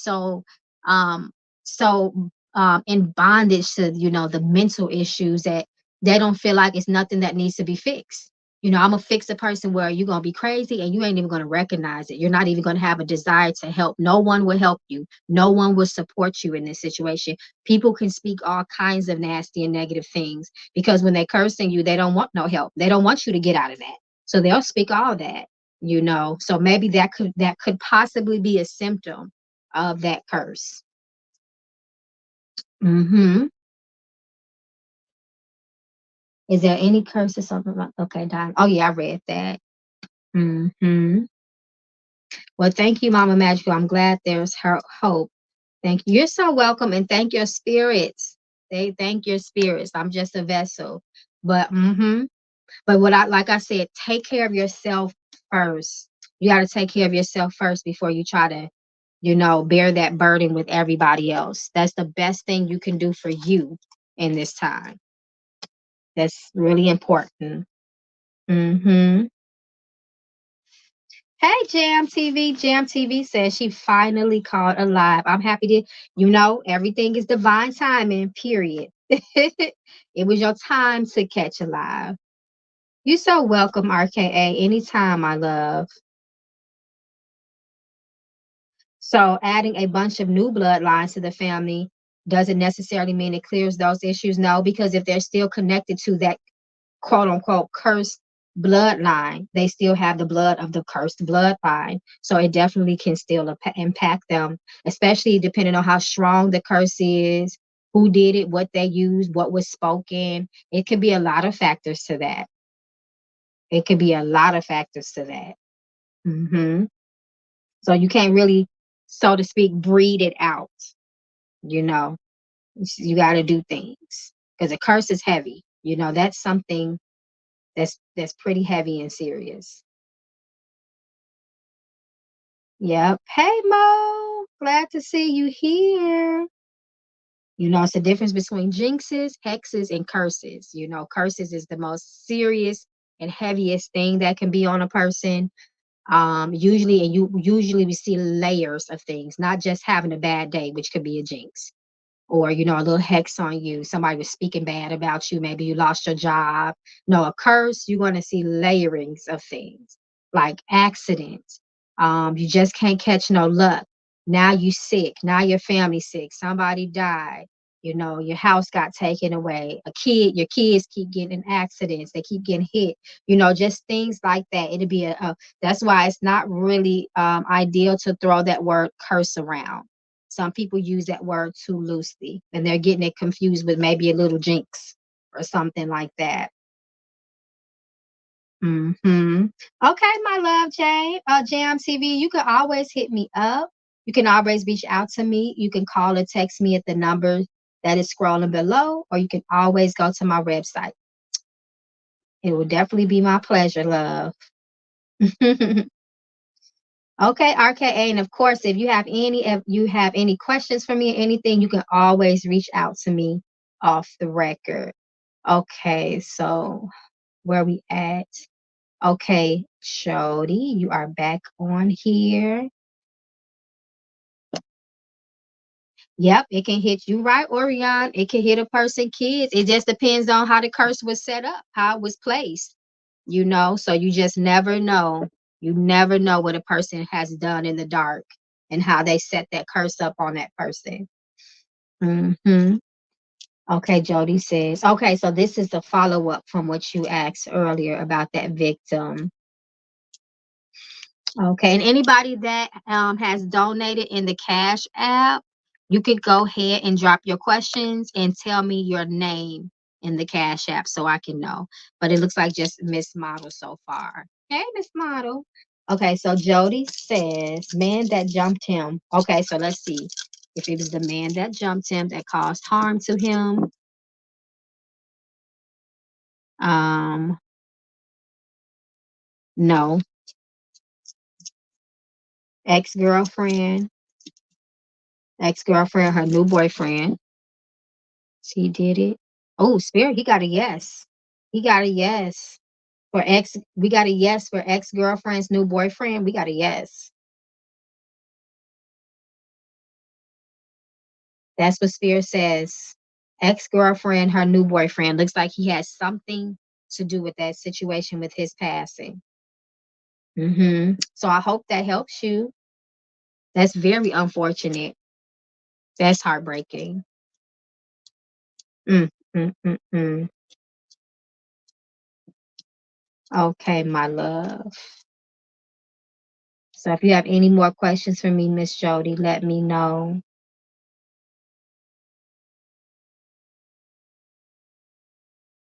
um, in bondage to, the mental issues, that they don't feel like it's nothing that needs to be fixed. I'm gonna fix a person where you're gonna be crazy and you ain't even gonna recognize it. You're not even gonna have a desire to help. No one will help you. No one will support you in this situation. People can speak all kinds of nasty and negative things because when they're cursing you, they don't want no help. They don't want you to get out of that. So they'll speak all that. So maybe that could possibly be a symptom of that curse. Mm-hmm. Is there any curse or something like okay, Don? Oh yeah, I read that. Mm-hmm. Well, thank you, Mama Magical. I'm glad there's hope. Thank you. You're so welcome, and thank your spirits. They thank your spirits. I'm just a vessel, but but what I like I said, take care of yourself first. You got to take care of yourself first before you try to, bear that burden with everybody else. That's the best thing you can do for you in this time. That's really important. Mm-hmm. Hey, Jam TV. Jam TV says she finally caught alive. I'm happy to, everything is divine timing, period. It was your time to catch alive. You so welcome, RKA. Anytime, my love. So adding a bunch of new bloodlines to the family doesn't necessarily mean it clears those issues. No, because if they're still connected to that quote unquote cursed bloodline, they still have the blood of the cursed bloodline. So it definitely can still impact them, especially depending on how strong the curse is, who did it, what they used, what was spoken. It could be a lot of factors to that. It could be a lot of factors to that. So you can't really, so to speak, breed it out. You know, you got to do things because a curse is heavy. That's something that's pretty heavy and serious. Yep. Hey Mo, glad to see you here. It's the difference between jinxes, hexes, and curses. Curses is the most serious and heaviest thing that can be on a person. Usually, and you usually we see layers of things, not just having a bad day, which could be a jinx. Or a little hex on you, somebody was speaking bad about you, maybe you lost your job. No, a curse, you're going to see layerings of things like accidents. You just can't catch no luck. Now you sick, now your family sick, somebody died, your house got taken away, your kids keep getting in accidents, they keep getting hit, just things like that. It'll be that's why it's not really ideal to throw that word curse around. Some people use that word too loosely and they're getting it confused with maybe a little jinx or something like that. Okay, my love, Jam TV, you can always hit me up. You can always reach out to me. You can call or text me at the number that is scrolling below, or you can always go to my website. It will definitely be my pleasure, love. Okay, RKA, and of course, if you have any questions for me or anything, you can always reach out to me off the record. Okay, so where we at? Okay, Jody, you are back on here. Yep, it can hit you right, Orion. It can hit a person, kids. It just depends on how the curse was set up, how it was placed. So you just never know. You never know what a person has done in the dark and how they set that curse up on that person. hmm Okay, Jody says. Okay, so this is the follow up from what you asked earlier about that victim. Okay, and anybody that has donated in the Cash App, you could go ahead and drop your questions and tell me your name in the Cash App so I can know. But it looks like just Miss Model so far. Hey, Miss Model. Okay, so Jody says, man that jumped him. Okay, so let's see if it was the man that jumped him that caused harm to him. Um, no. Ex-girlfriend, ex-girlfriend, her new boyfriend. He did it. Oh, Spirit, he got a yes. He got a yes. We got a yes for ex-girlfriend's new boyfriend. We got a yes. That's what Spirit says. Ex-girlfriend, her new boyfriend. Looks like he has something. to do with that situation with his passing. So I hope that helps you. That's very unfortunate. That's heartbreaking. Mm, mm, mm, mm. Okay, my love. So if you have any more questions for me, Miss Jody, let me know.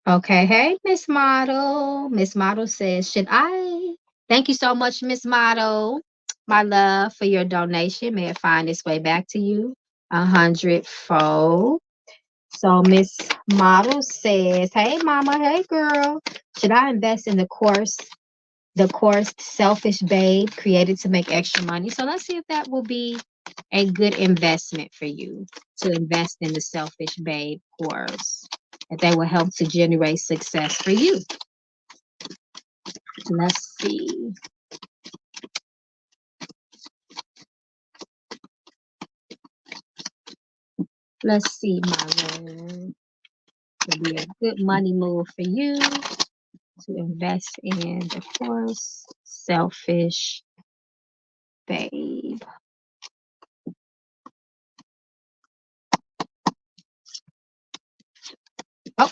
Okay, hey, Miss Model. Miss Model says, should I? Thank you so much, Miss Model, my love, for your donation. May it find its way back to you 100-fold. So Miss Model says, hey, mama, hey, girl. Should I invest in the course Selfish Babe, created to make extra money? So let's see if that will be a good investment for you, to invest in the Selfish Babe course, and that will help to generate success for you. Let's see. Let's see, my love. It'll be a good money move for you to invest in the course Selfish Babe. Oh,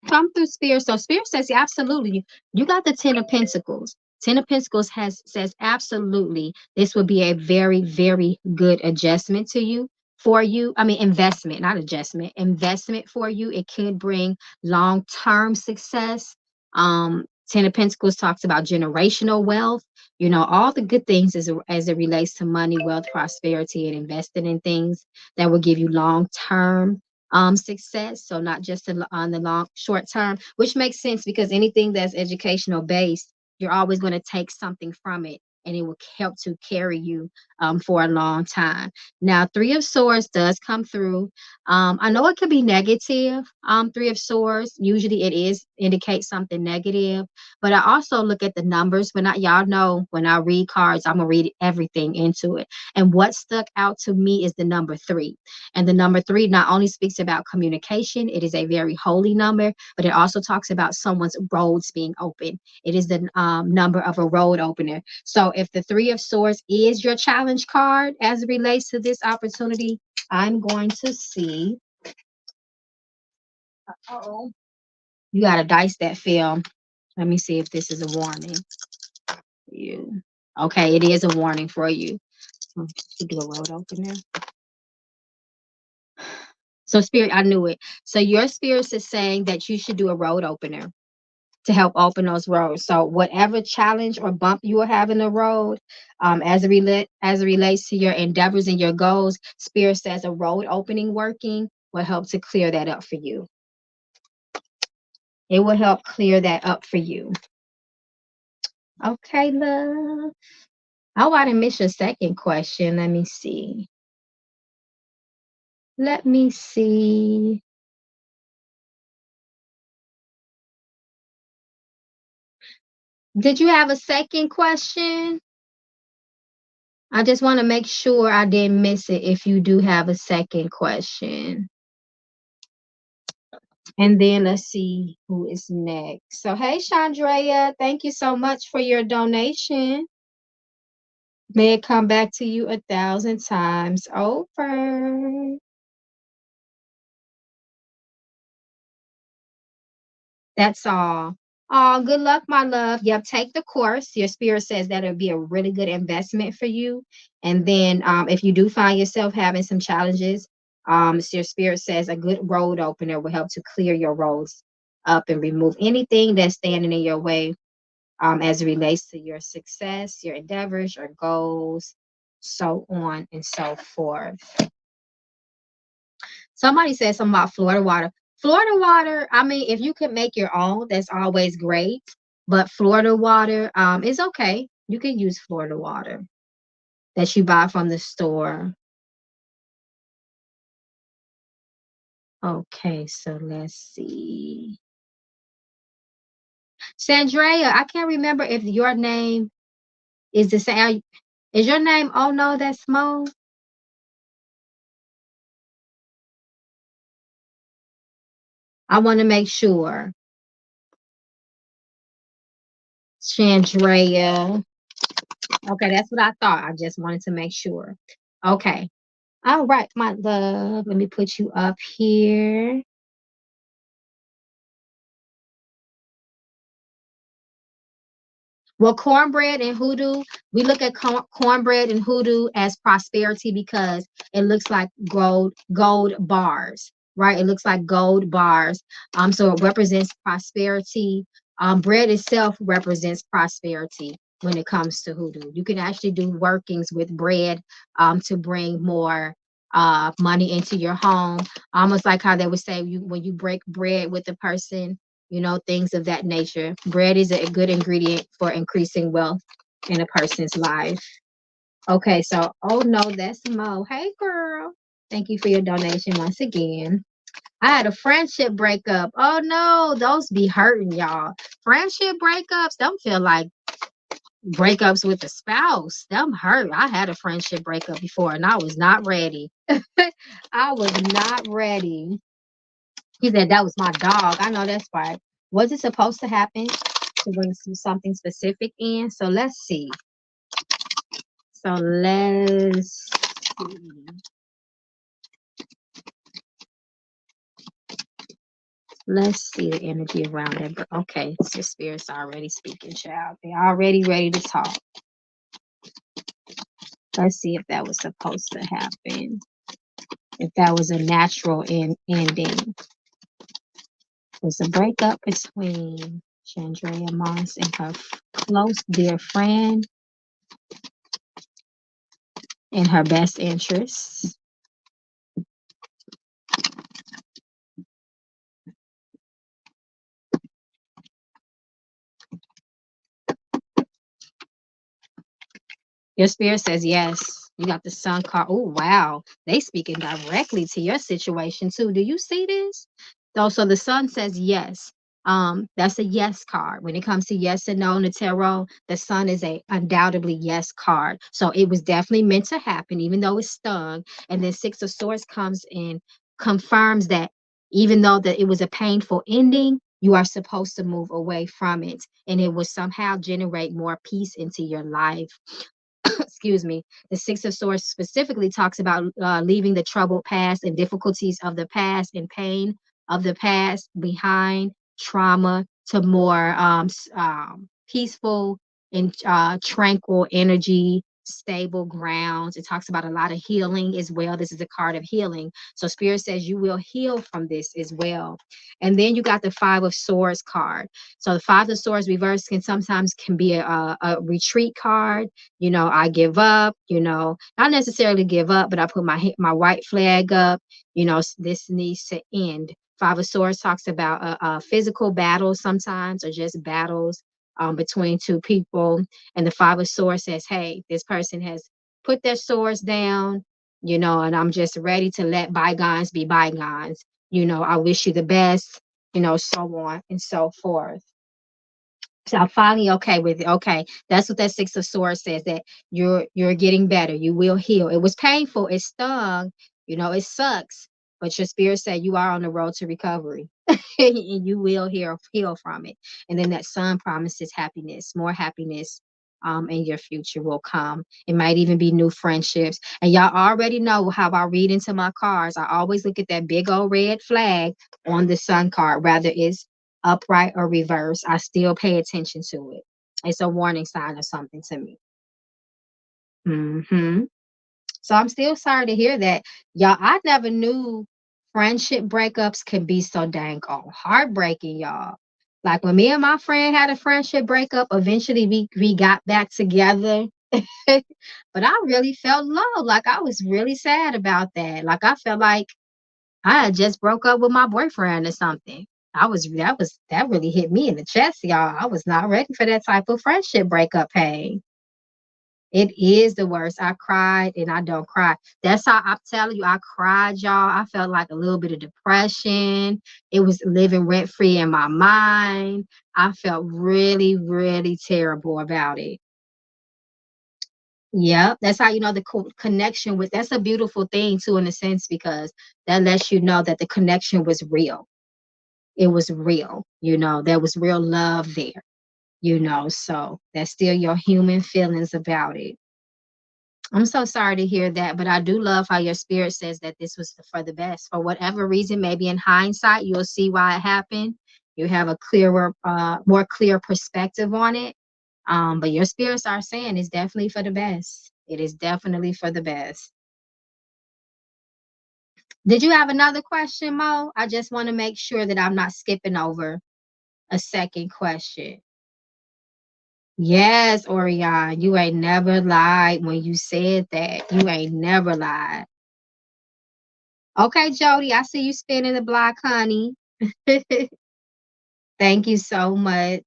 come through Spirit. So Spirit says, yeah, absolutely. You got the Ten of Pentacles. Ten of Pentacles says absolutely this would be a very, very good adjustment to you, for you. I mean, investment, not adjustment, investment for you. It could bring long-term success. Ten of Pentacles talks about generational wealth, all the good things as it relates to money, wealth, prosperity, and investing in things that will give you long-term success. So not just on the long short term, which makes sense because anything that's educational based, you're always going to take something from it, and it will help to carry you for a long time. Now, Three of Swords does come through. I know it could be negative. Three of Swords, usually it is indicates something negative, but I also look at the numbers. Y'all know when I read cards, I'm gonna read everything into it. And what stuck out to me is the number 3. And the number 3 not only speaks about communication, it is a very holy number, but it also talks about someone's roads being open. It is the number of a road opener. So if the Three of Swords is your challenge card as it relates to this opportunity, I'm going to see. Oh, you got to dice that film. Let me see if this is a warning for you. Okay, it is a warning for you. To do a road opener. So Spirit, I knew it. So your Spirit is saying that you should do a road opener to help open those roads. So whatever challenge or bump you will have in the road, as it relates to your endeavors and your goals, Spirit says a road opening working will help to clear that up for you. It will help clear that up for you. Okay, love. Oh, I didn't miss your second question. Let me see. Let me see. Did you have a second question? I just want to make sure I didn't miss it if you do have a second question. And then let's see who is next. So, hey, Chandrea, thank you so much for your donation. May it come back to you 1,000 times over. That's all. Oh, good luck, my love. Yep, take the course. Your Spirit says that it'll be a really good investment for you. And then if you do find yourself having some challenges, so your Spirit says a good road opener will help to clear your roads up and remove anything that's standing in your way as it relates to your success, your endeavors, your goals, so on and so forth. Somebody said something about Florida water. Florida water, I mean, if you could make your own, that's always great. But Florida water is okay. You can use Florida water that you buy from the store. Okay, so let's see. Sandrea, I can't remember if your name is the same. Is your name Oh No That's Small? I want to make sure. Chandrea. Okay, that's what I thought. I just wanted to make sure. Okay. All right, my love. Let me put you up here. Well, cornbread and hoodoo, we look at cornbread and hoodoo as prosperity because it looks like gold bars, right? It looks like gold bars. So it represents prosperity. Bread itself represents prosperity when it comes to hoodoo. You can actually do workings with bread to bring more money into your home. Almost like how they would say when you break bread with a person, things of that nature. Bread is a good ingredient for increasing wealth in a person's life. Okay, so, oh no, that's Mo. Hey, girl. Thank you for your donation once again. I had a friendship breakup. Oh no, those be hurting, y'all. Friendship breakups don't feel like breakups with a spouse. Them hurt. I had a friendship breakup before and I was not ready. I was not ready. He said that was my dog. I know that's right. Was it supposed to happen to bring something specific in? So let's see. So let's see. Let's see the energy around it. But okay, it's your spirit's already speaking, child. They're already ready to talk. Let's see if that was supposed to happen. If that was a natural ending. There's a breakup between Chandrea Moss and her close dear friend in her best interests. Your spirit says yes. You got the sun card. Oh, wow. They speaking directly to your situation too. Do you see this? So the sun says yes. That's a yes card. When it comes to yes and no in the tarot, the sun is a undoubtedly yes card. So it was definitely meant to happen, even though it's stung. And then Six of Swords comes in, confirms that even though that it was a painful ending, you are supposed to move away from it, and it will somehow generate more peace into your life. Excuse me. The Six of Swords specifically talks about leaving the troubled past and difficulties of the past and pain of the past behind, trauma, to more peaceful and tranquil energy, stable grounds. It talks about a lot of healing as well. This is a card of healing. So Spirit says you will heal from this as well. And then you got the Five of Swords card. So the Five of Swords reverse can be a retreat card. I give up, not necessarily give up, but I put my white flag up. This needs to end. Five of Swords talks about a physical battles sometimes, or just battles between two people. And the Five of Swords says, hey, this person has put their swords down, and I'm just ready to let bygones be bygones. I wish you the best, so on and so forth. So I'm finally okay with it. Okay, that's what that Six of Swords says, that you're getting better. You will heal. It was painful. It stung. It sucks. But your spirit said you are on the road to recovery, and you will heal from it. And then that sun promises happiness, more happiness. In your future will come. It might even be new friendships. And y'all already know how I read into my cards. I always look at that big old red flag on the sun card, whether it's upright or reverse. I still pay attention to it. It's a warning sign or something to me. So I'm still sorry to hear that. Y'all, I never knew friendship breakups can be so dang heartbreaking, y'all. Like when me and my friend had a friendship breakup, eventually we got back together. But I really felt low. Like I was really sad about that. Like I felt like I had just broke up with my boyfriend or something. That really hit me in the chest, y'all. I was not ready for that type of friendship breakup pain. It is the worst. I cried and I don't cry. That's how I'm telling you, I cried, y'all. I felt like a little bit of depression. It was living rent free in my mind. I felt really, really terrible about it. Yeah, that's how you know the connection was. That's a beautiful thing too, in a sense, because that lets you know that the connection was real. It was real. There was real love there. So that's still your human feelings about it. I'm so sorry to hear that, but I do love how your spirit says that this was for the best. For whatever reason, maybe in hindsight, you'll see why it happened. You have a clearer, more clear perspective on it. But your spirits are saying it's definitely for the best. It is definitely for the best. Did you have another question, Mo? I just want to make sure that I'm not skipping over a second question. Yes, Orion, you ain't never lied when you said that. You ain't never lied. Okay, Jody, I see you spinning the block, honey. Thank you so much.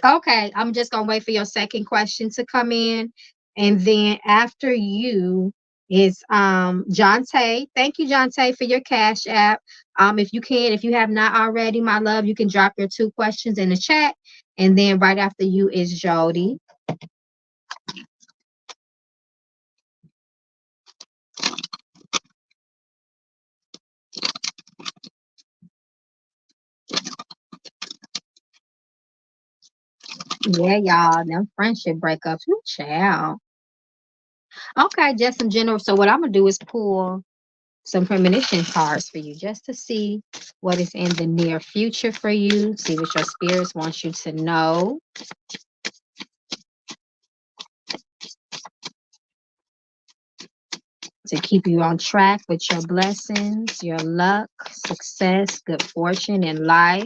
Okay, I'm just gonna wait for your second question to come in, and then after you is John Tay. Thank you, John Tay, for your Cash App. If you can, if you have not already, my love, you can drop your two questions in the chat, and then right after you is Jody. Yeah, y'all, them friendship breakups, ooh, child. Okay, just some general. So what I'm gonna do is pull some premonition cards for you just to see what is in the near future for you, see what your spirits want you to know. To keep you on track with your blessings, your luck, success, good fortune in life.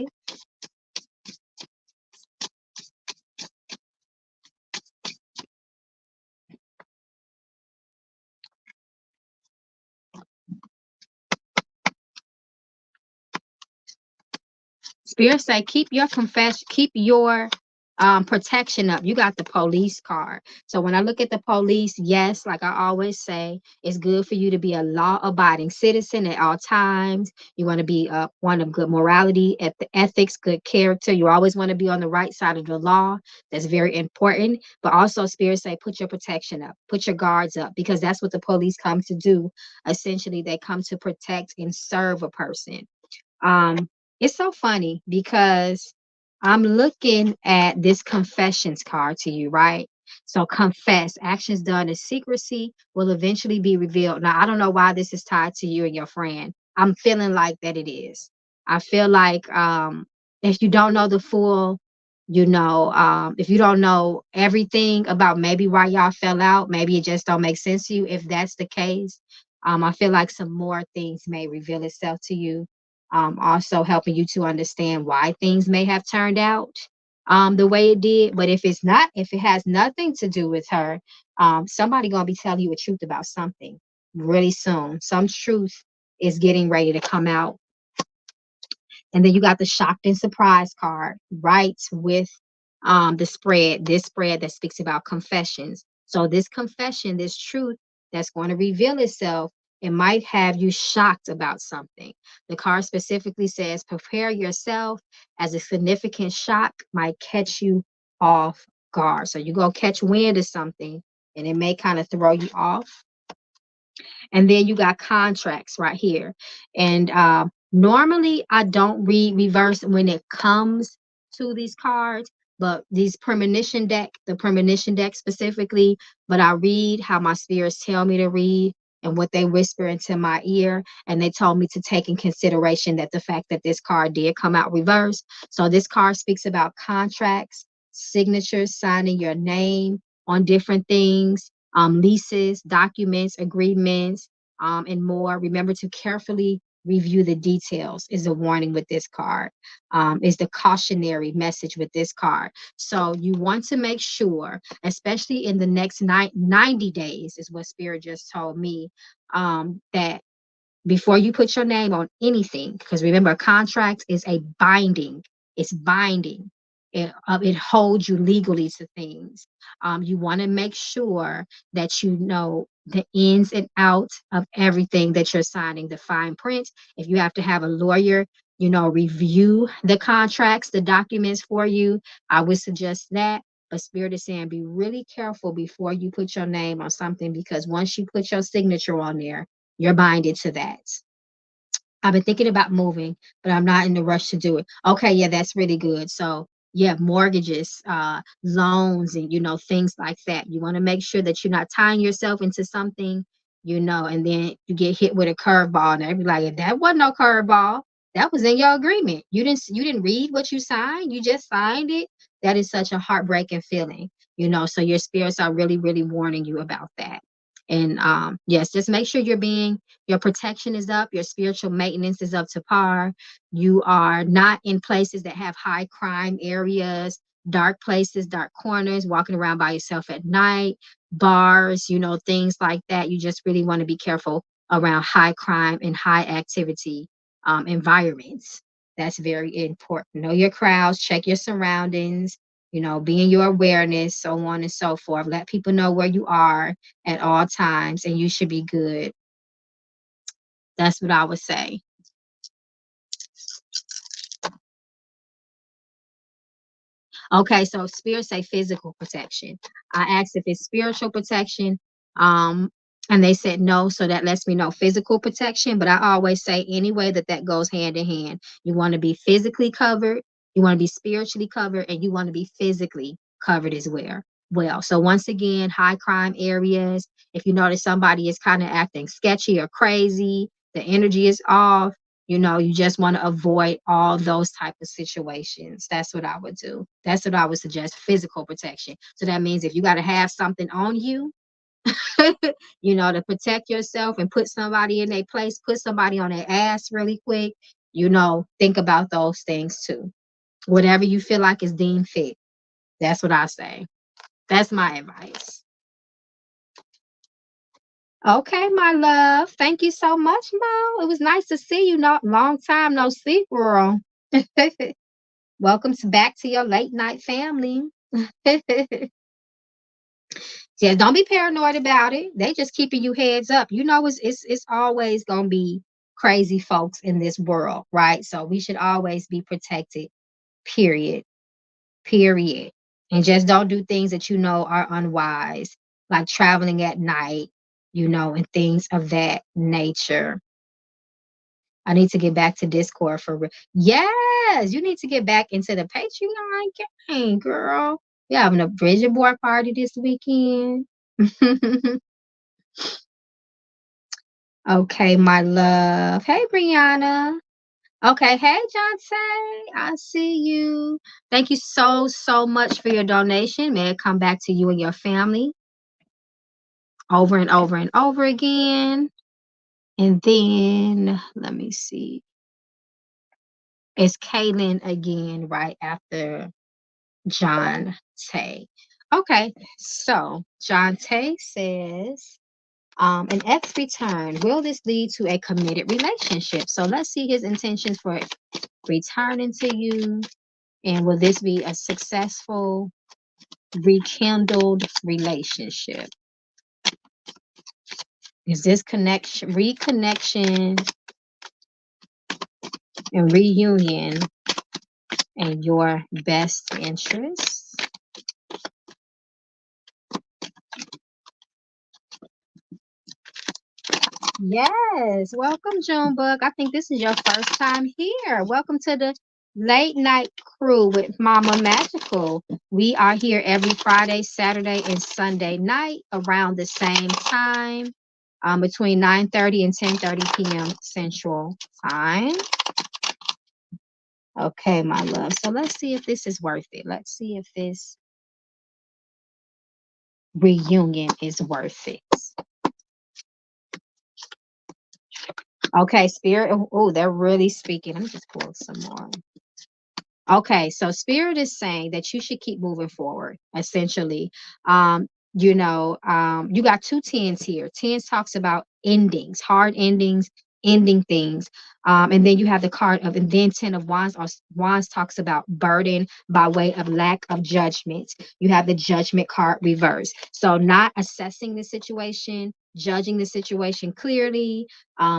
Spirit say, keep your confession, keep your protection up. You got the police card. So when I look at the police, yes, like I always say, it's good for you to be a law-abiding citizen at all times. You want to be one of good morality, ethics, good character. You always want to be on the right side of the law. That's very important. But also, Spirit say, put your protection up, put your guards up, because that's what the police come to do. Essentially, they come to protect and serve a person. Um, it's so funny because I'm looking at this confessions card to you, right? So confess, actions done in secrecy will eventually be revealed. Now, I don't know why this is tied to you and your friend. I'm feeling like that it is. I feel like if you don't know the full, if you don't know everything about maybe why y'all fell out, maybe it just don't make sense to you. If that's the case, I feel like some more things may reveal itself to you, also helping you to understand why things may have turned out the way it did. But if it has nothing to do with her, somebody gonna be telling you the truth about something really soon. Some truth is getting ready to come out. And then you got the shocked and surprised card, right? With this spread that speaks about confessions. So this confession, this truth that's going to reveal itself, it might have you shocked about something. The card specifically says, prepare yourself, as a significant shock might catch you off guard. So you go catch wind of something and it may kind of throw you off. And then you got contracts right here. And normally I don't read reverse when it comes to these cards, but the premonition deck specifically, but I read how my spirits tell me to read and what they whisper into my ear. And they told me to take in consideration that the fact that this card did come out reverse. So this card speaks about contracts, signatures, signing your name on different things, leases, documents, agreements, and more. Remember to carefully review the details is the warning with this card, is the cautionary message with this card. So you want to make sure, especially in the next 90 days, is what Spirit just told me, that before you put your name on anything, because remember, a contract is a binding, it's binding. It holds you legally to things. You want to make sure that you know the ins and outs of everything that you're signing, the fine print. If you have to have a lawyer, review the contracts, the documents for you, I would suggest that. But Spirit is saying be really careful before you put your name on something, because once you put your signature on there, you're binded to that. I've been thinking about moving, but I'm not in the rush to do it. Okay, yeah, that's really good. So Yeah, mortgages, loans, and things like that. You want to make sure that you're not tying yourself into something, and then you get hit with a curveball, and they be like, that wasn't no curveball. That was in your agreement. You didn't read what you signed. You just signed it. That is such a heartbreaking feeling. So your spirits are really, really warning you about that. And yes, just make sure your protection is up, your spiritual maintenance is up to par. You are not in places that have high crime areas, dark places, dark corners, walking around by yourself at night, bars, things like that. You just really want to be careful around high crime and high activity environments. That's very important. Know your crowds, check your surroundings, be in your awareness, so on and so forth. Let people know where you are at all times, and you should be good. That's what I would say. Okay, so spirits say physical protection. I asked if it's spiritual protection, um, and they said no, so that lets me know physical protection. But I always say anyway that goes hand in hand. You want to be physically covered, you want to be spiritually covered, and you want to be physically covered as well. Well, so once again, high crime areas. If you notice somebody is kind of acting sketchy or crazy, the energy is off, you just want to avoid all those type of situations. That's what I would do. That's what I would suggest, physical protection. So that means if you got to have something on you, to protect yourself and put somebody in their place, put somebody on their ass really quick, think about those things too. Whatever you feel like is deemed fit. That's what I say. That's my advice. Okay, my love. Thank you so much, Mo. It was nice to see you. No, long time no see, girl. Welcome back to your late night family. Just don't be paranoid about it. They just keeping you heads up. It's always gonna be crazy folks in this world, right? So we should always be protected. Period. Period. And just don't do things that are unwise, like traveling at night, and things of that nature. I need to get back to Discord for real. Yes, you need to get back into the Patreon game, girl. We're having a vision board party this weekend. Okay, my love. Hey, Brianna. Okay, hey, Jonte. I see you. Thank you so, so much for your donation. May it come back to you and your family over and over and over again. And then, let me see. It's Kaylin again, right after John Tay. Okay, so John Tay says, an ex return. Will this lead to a committed relationship? So let's see his intentions for returning to you. And will this be a successful, rekindled relationship? Is this reconnection, and reunion in your best interest? Yes, welcome, Junebug. I think this is your first time here. Welcome to the late night crew with Mama Magical. We are here every Friday, Saturday, and Sunday night around the same time, between 9:30 and 10:30 p.m. Central Time. Okay, my love. So let's see if this is worth it. Let's see if this reunion is worth it. Okay, Spirit. Oh, they're really speaking. Let me just pull some more. Okay, so Spirit is saying that you should keep moving forward, essentially. You got two tens here. Tens talks about endings, hard endings, ending things. And then you have the card of, and then Ten of Wands, or Wands talks about burden by way of lack of judgment. You have the Judgment card reverse. So not assessing the situation, judging the situation clearly,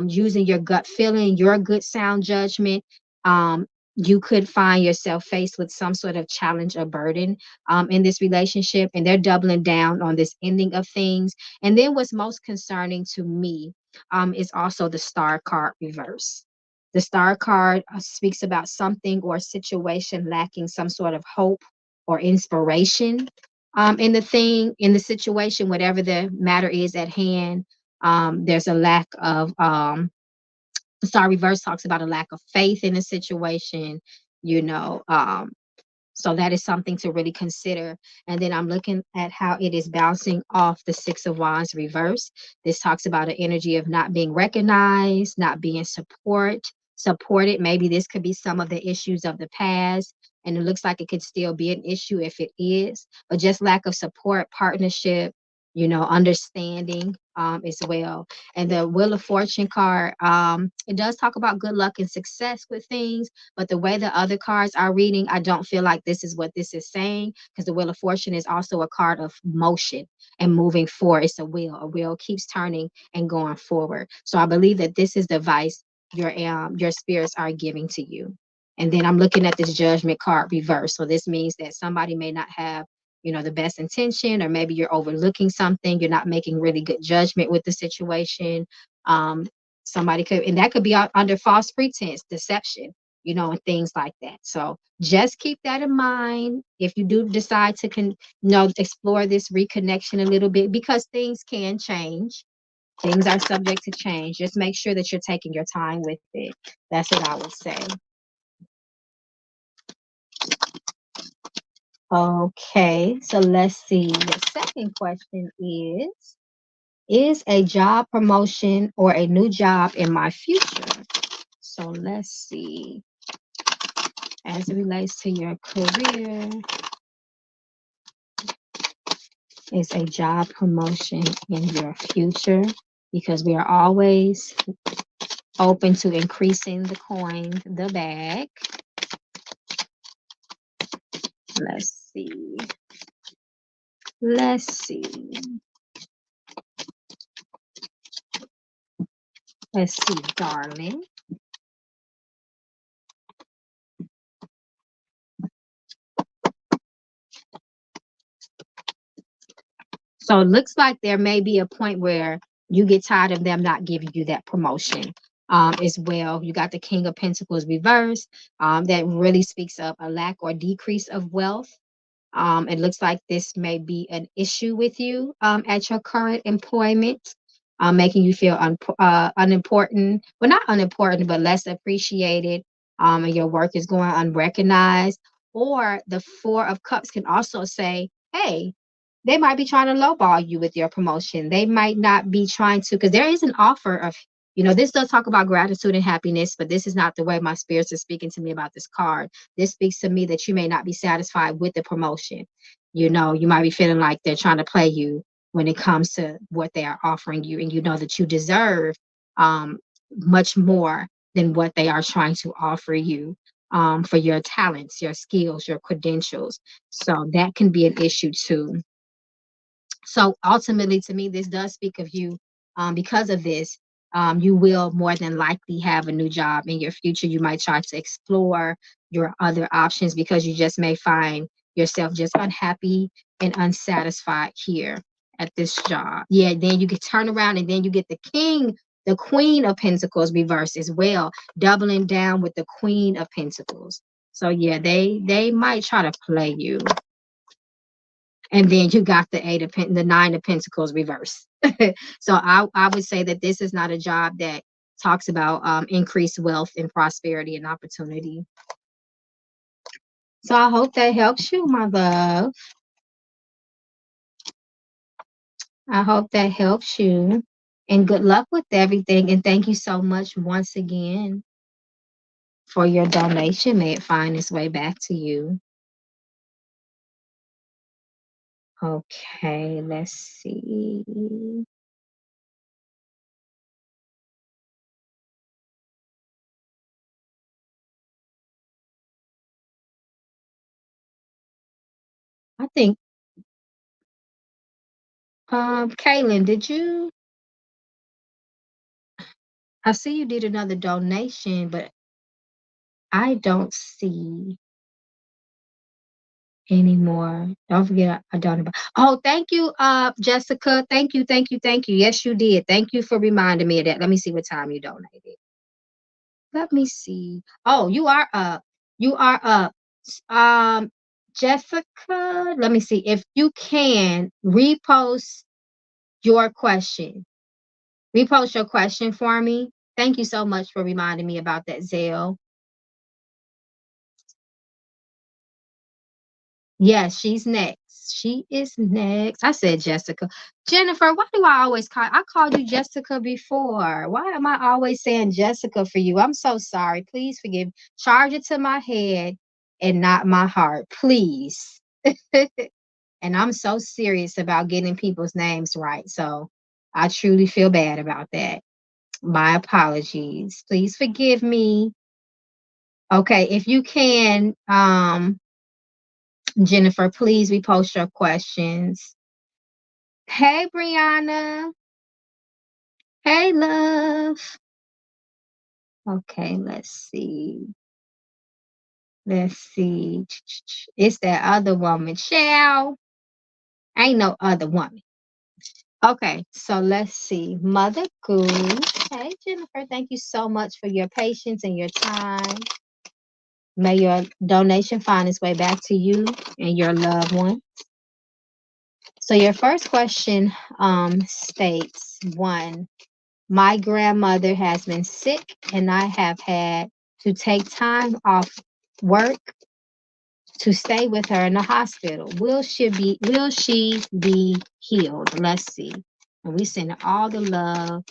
using your gut feeling, your good sound judgment. You could find yourself faced with some sort of challenge or burden in this relationship, and they're doubling down on this ending of things. And then what's most concerning to me is also the Star card reverse. The Star card speaks about something or situation lacking some sort of hope or inspiration in the thing, in the situation, whatever the matter is at hand. There's a lack of the Star reverse talks about a lack of faith in a situation, you know. So that is something to really consider. And then I'm looking at how it is bouncing off the Six of Wands reverse. This talks about an energy of not being recognized, not being supported. Maybe this could be some of the issues of the past. And it looks like it could still be an issue if it is, but just lack of support, partnership, understanding as well. And the Wheel of Fortune card, it does talk about good luck and success with things, but the way the other cards are reading, I don't feel like this is what this is saying, because the Wheel of Fortune is also a card of motion and moving forward. It's a wheel. A wheel keeps turning and going forward. So I believe that this is the advice your spirits are giving to you. And then I'm looking at this Judgment card reverse. So this means that somebody may not have the best intention, or maybe you're overlooking something, you're not making really good judgment with the situation. um Somebody could, and that could be under false pretense, deception, and things like that. So just keep that in mind if you do decide to explore this reconnection a little bit, because things can change. Things are subject to change. Just make sure that you're taking your time with it. That's what I would say. Okay, so let's see. The second question is a job promotion or a new job in my future? So let's see. As it relates to your career, is a job promotion in your future? Because we are always open to increasing the coin, the bag. Let's see. Let's see. Let's see, darling. So it looks like there may be a point where you get tired of them not giving you that promotion as well. You got the King of Pentacles reverse. That really speaks of a lack or decrease of wealth. It looks like this may be an issue with you at your current employment, making you feel unimportant. Well, not unimportant, but less appreciated. And your work is going unrecognized. Or the Four of Cups can also say, hey, they might be trying to lowball you with your promotion. They might not be trying to, because there is an offer of, this does talk about gratitude and happiness, but this is not the way my spirits are speaking to me about this card. This speaks to me that you may not be satisfied with the promotion. You might be feeling like they're trying to play you when it comes to what they are offering you, and you know that you deserve much more than what they are trying to offer you for your talents, your skills, your credentials. So that can be an issue too. So ultimately, to me, this does speak of you. Because of this, you will more than likely have a new job in your future. You might try to explore your other options, because you just may find yourself just unhappy and unsatisfied here at this job. Yeah, then you can turn around and then you get the Queen of Pentacles reverse as well, doubling down with the Queen of Pentacles. So yeah, they might try to play you. And then you got the Nine of Pentacles reverse. So I would say that this is not a job that talks about increased wealth and prosperity and opportunity. So I hope that helps you, my love. I hope that helps you. And good luck with everything. And thank you so much once again for your donation. May it find its way back to you. Okay, let's see. I think, Kaylin, I see you did another donation, but I don't see anymore. Don't forget, I don't. Oh, thank you, Jessica. Thank you, thank you, thank you. Yes, you did. Thank you for reminding me of that. Let me see what time you donated. Let me see. Oh, you are up. You are up. Um, Jessica, let me see. If you can repost your question. Repost your question for me. Thank you so much for reminding me about that, Zelle. Yes, she's next. She is next. I said Jessica. Jennifer, why do I always call? I called you Jessica before. Why am I always saying Jessica for you? I'm so sorry. Please forgive. Charge it to my head and not my heart, please. And I'm so serious about getting people's names right. So I truly feel bad about that. My apologies. Please forgive me. Okay, if you can, Jennifer, please repost your questions. Hey, Brianna. Hey, love. Okay, let's see. Let's see. It's that other woman, Michelle. Ain't no other woman. Okay, so let's see. Mother Goose. Hey, Jennifer, thank you so much for your patience and your time. May your donation find its way back to you and your loved one. So your first question states, one, my grandmother has been sick and I have had to take time off work to stay with her in the hospital. Will she be healed? Let's see. And we send all the love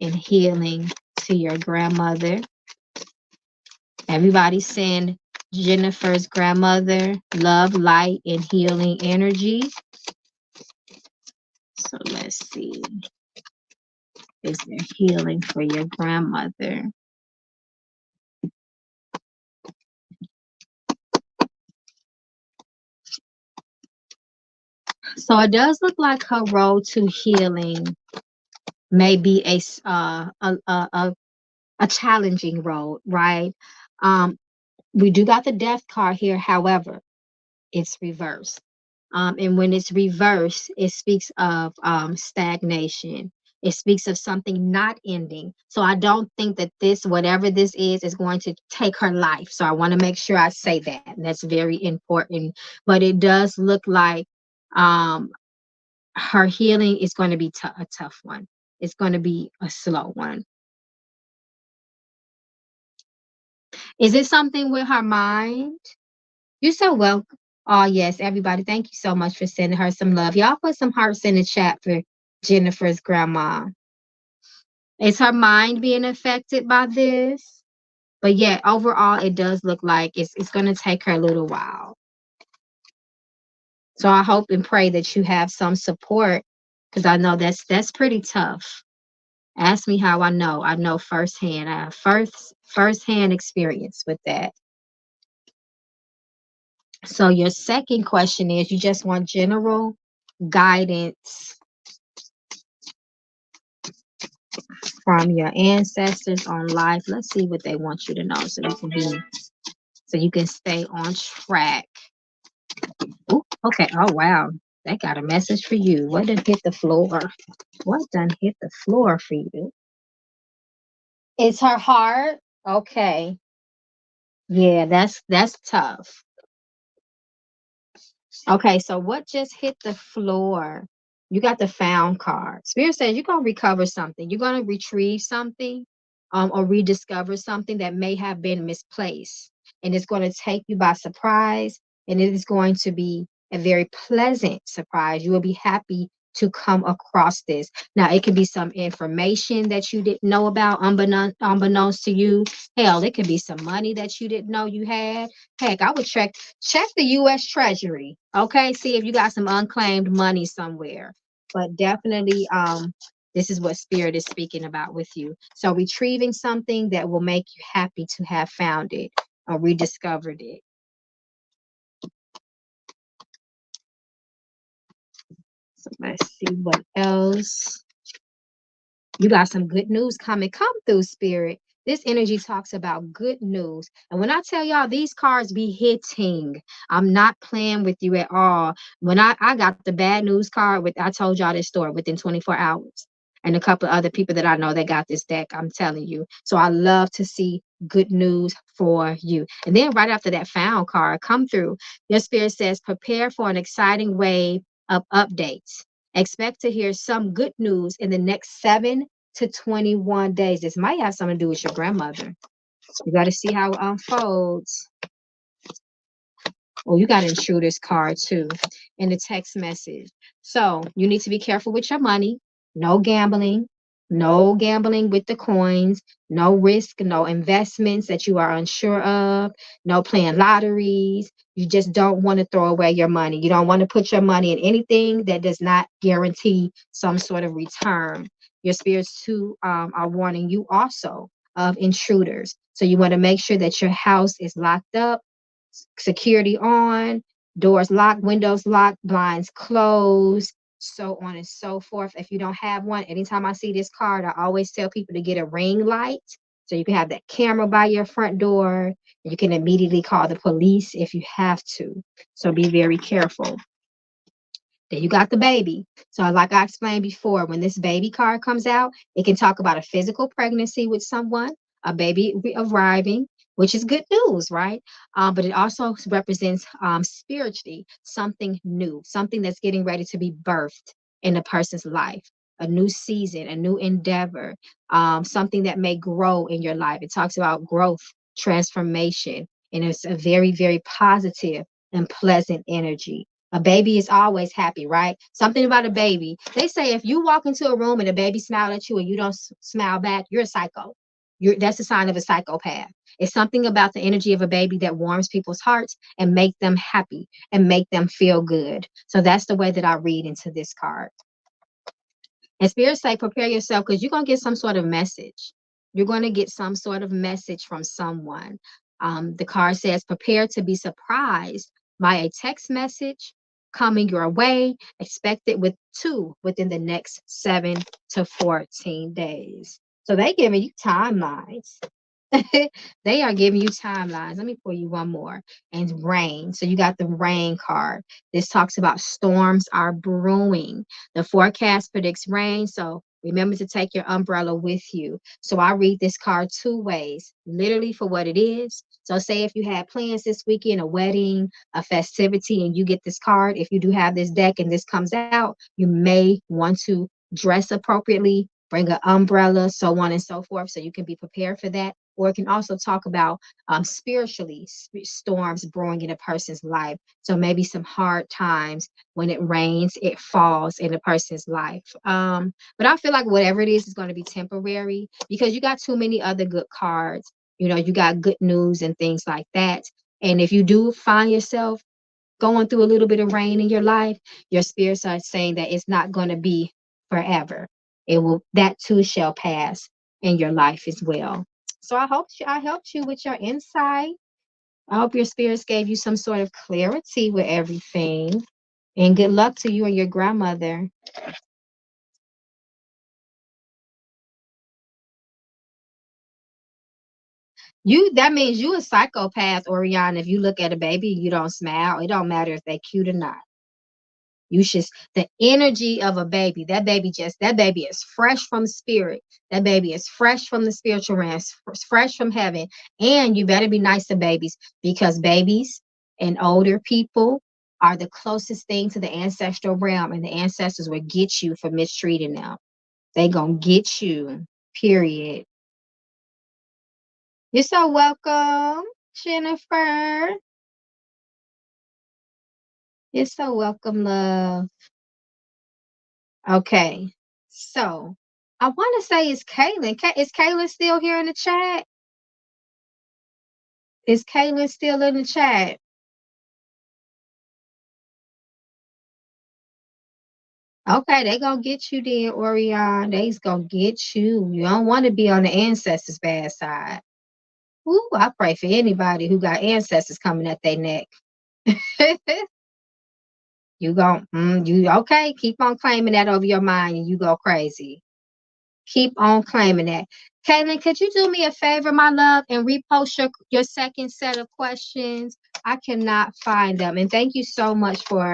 and healing to your grandmother. Everybody send Jennifer's grandmother love, light, and healing energy. So let's see. Is there healing for your grandmother? So it does look like her road to healing may be a challenging road, right? We do got the death card here. However, it's reversed. And when it's reversed, it speaks of stagnation. It speaks of something not ending. So I don't think that this, whatever this is going to take her life. So I want to make sure I say that. And that's very important. But it does look like um, her healing is going to be a tough one. It's going to be a slow one. Is it something with her mind? You're so welcome. Oh, yes, everybody. Thank you so much for sending her some love. Y'all put some hearts in the chat for Jennifer's grandma. Is her mind being affected by this? But yeah, overall, it does look like it's going to take her a little while. So I hope and pray that you have some support because I know that's pretty tough. Ask me how I know. I know firsthand. I have firsthand experience with that. So your second question is you just want general guidance from your ancestors on life. Let's see what they want you to know so you can stay on track. Ooh, okay. Oh wow. They got a message for you. What done hit the floor? What done hit the floor for you? It's her heart. Okay. Yeah, that's tough. Okay, so what just hit the floor? You got the found card. Spirit says you're gonna recover something. You're gonna retrieve something, or rediscover something that may have been misplaced, and it's going to take you by surprise. And it is going to be a very pleasant surprise. You will be happy to come across this. Now, it could be some information that you didn't know about, unbeknownst to you. Hell, it could be some money that you didn't know you had. Heck, I would check the U.S. Treasury. Okay, see if you got some unclaimed money somewhere. But definitely, this is what Spirit is speaking about with you. So retrieving something that will make you happy to have found it or rediscovered it. So let's see what else. You got some good news coming. Come through, Spirit. This energy talks about good news. And when I tell y'all these cards be hitting, I'm not playing with you at all. When I got the bad news card, I told y'all this story within 24 hours. And a couple of other people that I know that got this deck, I'm telling you. So I love to see good news for you. And then right after that found card come through, your spirit says, prepare for an exciting wave of updates. Expect to hear some good news in the next 7 to 21 days. This might have something to do with your grandmother. You got to see how it unfolds. Oh, you got an intruder's card too in the text message. So you need to be careful with your money. No gambling. No gambling with the coins. No risk. No investments that you are unsure of. No playing lotteries. You just don't want to throw away your money. You don't want to put your money in anything that does not guarantee some sort of return. Your spirits too are warning you also of intruders. So you want to make sure that your house is locked up, security on, doors locked, windows locked, blinds closed, so on and so forth. If you don't have one, anytime I see this card, I always tell people to get a ring light so you can have that camera by your front door. You can immediately call the police if you have to. So be very careful. Then you got the baby. So like I explained before, when this baby card comes out, it can talk about a physical pregnancy with someone, a baby arriving, which is good news, right? But it also represents spiritually something new, something that's getting ready to be birthed in a person's life, a new season, a new endeavor, something that may grow in your life. It talks about growth, transformation, and it's a very, very positive and pleasant energy. A baby is always happy, right? Something about a baby. They say if you walk into a room and a baby smile at you and you don't smile back, you're a psycho. That's a sign of a psychopath. It's something about the energy of a baby that warms people's hearts and make them happy and make them feel good. So that's the way that I read into this card. And spirits say, prepare yourself because you're going to get some sort of message. You're going to get some sort of message from someone. The card says, prepare to be surprised by a text message coming your way. Expect it within the next 7 to 14 days. So they giving you timelines. They are giving you timelines. Let me pull you one more. And rain. So you got the rain card. This talks about storms are brewing. The forecast predicts rain. So remember to take your umbrella with you. So I read this card two ways, literally for what it is. So say if you had plans this weekend, a wedding, a festivity, and you get this card, if you do have this deck and this comes out, you may want to dress appropriately, bring an umbrella, so on and so forth, so you can be prepared for that. Or it can also talk about spiritually storms brewing in a person's life. So maybe some hard times when it rains, it falls in a person's life. But I feel like whatever it is going to be temporary because you got too many other good cards. You know, you got good news and things like that. And if you do find yourself going through a little bit of rain in your life, your spirits are saying that it's not going to be forever. It will, that too shall pass in your life as well. So I helped you with your insight. I hope your spirits gave you some sort of clarity with everything. And good luck to you and your grandmother. That means you a psychopath, Orion. If you look at a baby, you don't smile. It don't matter if they cute or not. You should, the energy of a baby, that baby is fresh from spirit. That baby is fresh from the spiritual realm, fresh from heaven. And you better be nice to babies because babies and older people are the closest thing to the ancestral realm, and the ancestors will get you for mistreating them. They gonna get you, period. You're so welcome, Jennifer. You're so welcome, love. Okay, so I want to say it's Kaylin. Is Kaylin still here in the chat? Is Kaylin still in the chat? Okay, they gonna get you then, Orion. They's gonna get you. You don't want to be on the ancestors' bad side. Ooh, I pray for anybody who got ancestors coming at their neck. You okay? Keep on claiming that over your mind, and you go crazy. Keep on claiming that. Kaylin, could you do me a favor, my love, and repost your second set of questions? I cannot find them. And thank you so much for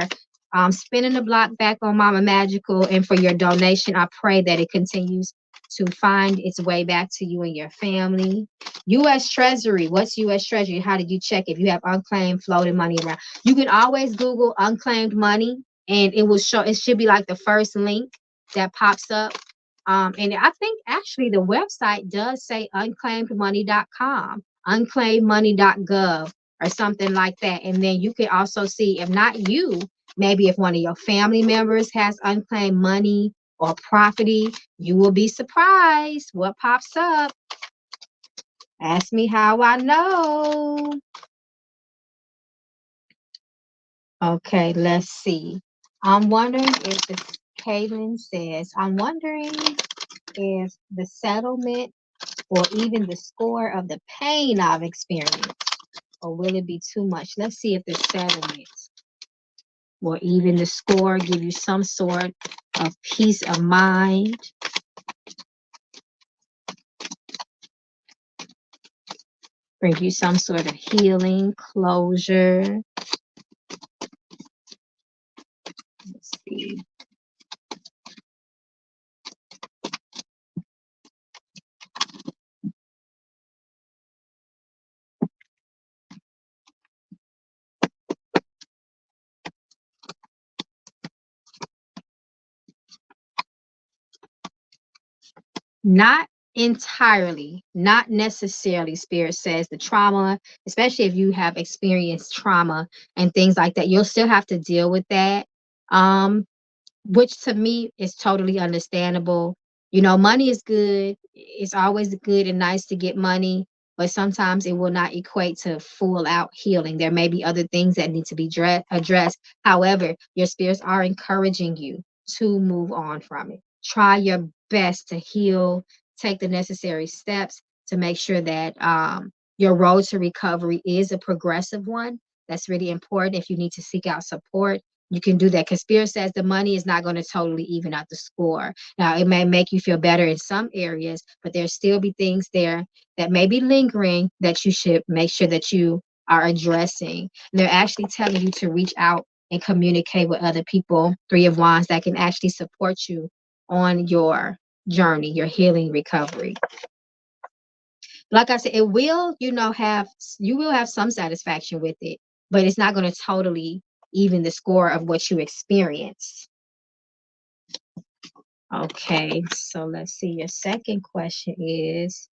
spinning the block back on Mama Magical and for your donation. I pray that it continues to find its way back to you and your family. U.S. Treasury. What's U.S. Treasury? How did you check if you have unclaimed floating money around? You can always Google unclaimed money, and it will show. It should be like the first link that pops up. And I think actually the website does say unclaimedmoney.com, unclaimedmoney.gov, or something like that. And then you can also see, if not you, maybe if one of your family members has unclaimed money or property, you will be surprised what pops up. Ask me how I know. Okay, let's see. I'm wondering if the Kaylin says, I'm wondering if the settlement or even the score of the pain I've experienced, or will it be too much? Let's see if the settlement or even the score give you some sort of peace of mind. Bring you some sort of healing, closure. Let's see. Not entirely, not necessarily, Spirit says the trauma, especially if you have experienced trauma and things like that, you'll still have to deal with that. Which to me is totally understandable. You know, money is good. It's always good and nice to get money, but sometimes it will not equate to full out healing. There may be other things that need to be addressed. However, your spirits are encouraging you to move on from it. Try your best to heal, take the necessary steps to make sure that your road to recovery is a progressive one. That's really important. If you need to seek out support, you can do that, because Spirit says the money is not going to totally even out the score. Now, it may make you feel better in some areas, but there still be things there that may be lingering that you should make sure that you are addressing. And they're actually telling you to reach out and communicate with other people, Three of Wands, that can actually support you on your journey, your healing recovery. Like I said, it will, you will have some satisfaction with it, but it's not going to totally even the score of what you experience. Okay, so let's see. Your second question is,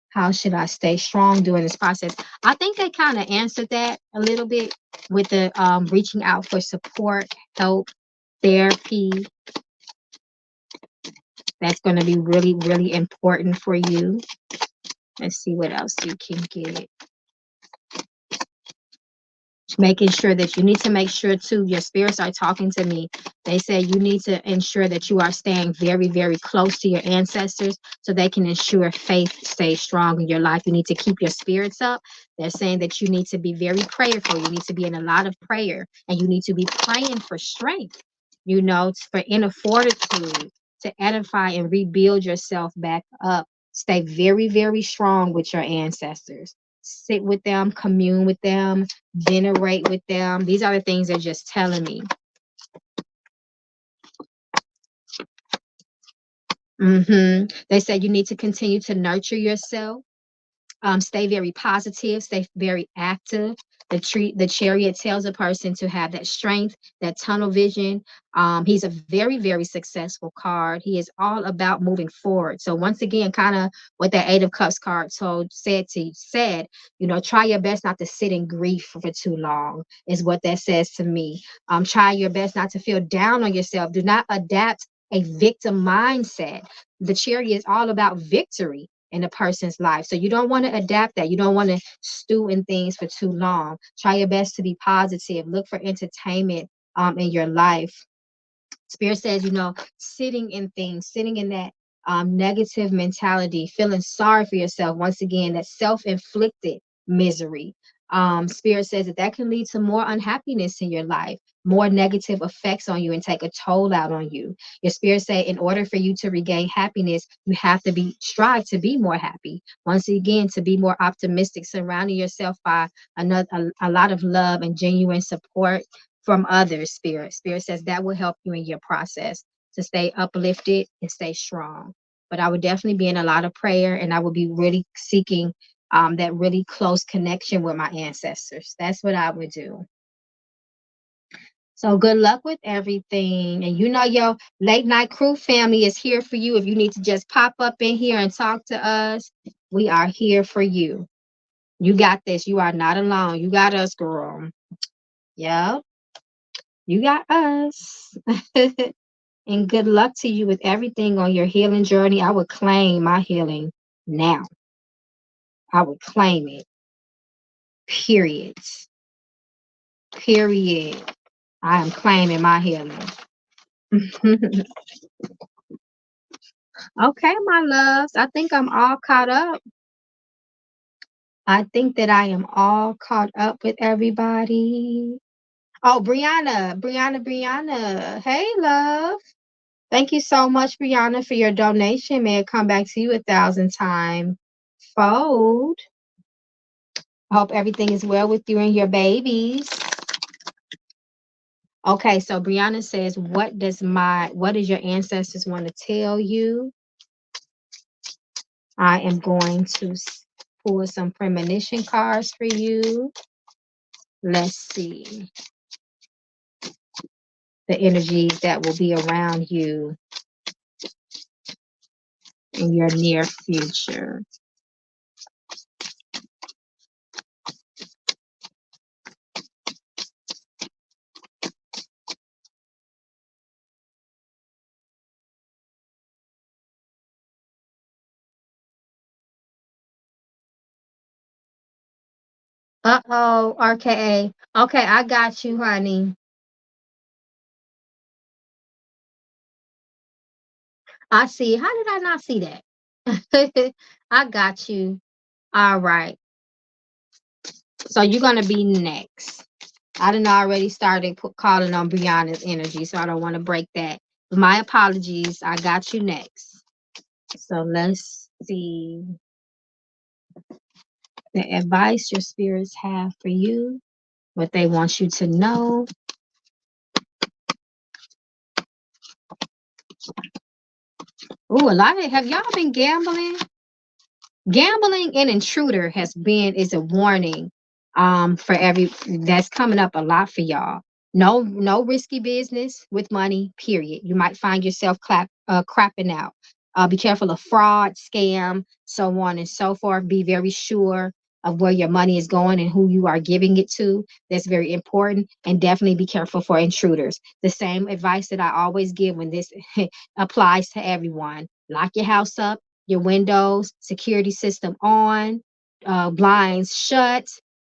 how should I stay strong during this process? I think they kind of answered that a little bit with the reaching out for support, help, therapy. That's going to be really, really important for you. Let's see what else you can get. Making sure that you need to make sure too, your spirits are talking to me. They say you need to ensure that you are staying very, very close to your ancestors so they can ensure faith stays strong in your life. You need to keep your spirits up. They're saying that you need to be very prayerful. You need to be in a lot of prayer, and you need to be praying for strength, for inner fortitude, to edify and rebuild yourself back up. Stay very, very strong with your ancestors. Sit with them, commune with them, venerate with them. These are the things they're just telling me. They said you need to continue to nurture yourself. Stay very positive, stay very active. The Chariot tells a person to have that strength, that tunnel vision. He's a very, very successful card. He is all about moving forward. So once again, kind of what that Eight of Cups card said, try your best not to sit in grief for too long, is what that says to me. Try your best not to feel down on yourself. Do not adapt a victim mindset. The Chariot is all about victory in a person's life. So you don't want to adapt that. You don't want to stew in things for too long. Try your best to be positive. Look for entertainment in your life. Spirit says, sitting in that negative mentality, feeling sorry for yourself, once again, that self-inflicted misery. Spirit says that can lead to more unhappiness in your life, more negative effects on you, and take a toll out on you. Your spirit say, in order for you to regain happiness, you have to strive to be more happy. Once again, to be more optimistic, surrounding yourself by a lot of love and genuine support from others. Spirit says that will help you in your process to stay uplifted and stay strong. but I would definitely be in a lot of prayer, and I would be really seeking that really close connection with my ancestors. That's what I would do. So good luck with everything. And you know, your late night crew family is here for you. If you need to just pop up in here and talk to us, we are here for you. You got this. You are not alone. You got us, girl. Yep, you got us. And good luck to you with everything on your healing journey. I would claim my healing now. I would claim it. Period. Period. I am claiming my healing. Okay, my loves. I think I'm all caught up. I think that I am all caught up with everybody. Oh, Brianna. Hey, love. Thank you so much, Brianna, for your donation. May it come back to you 1,000 times fold. I hope everything is well with you and your babies. Okay, so Brianna says, what does your ancestors want to tell you? I am going to pull some premonition cards for you. Let's see the energies that will be around you in your near future. Uh-oh, RKA. Okay, I got you, honey. I see. How did I not see that? I got you. All right. So you're going to be next. I done already started calling on Brianna's energy, so I don't want to break that. My apologies. I got you next. So let's see the advice your spirits have for you, what they want you to know. Oh, have y'all been gambling? Gambling and intruder is a warning for that's coming up a lot for y'all. No risky business with money, period. You might find yourself crapping out. Be careful of fraud, scam, so on and so forth. Be very sure of where your money is going and who you are giving it to. That's very important. And definitely be careful for intruders. The same advice that I always give when this applies to everyone. Lock your house up, your windows, security system on, blinds shut,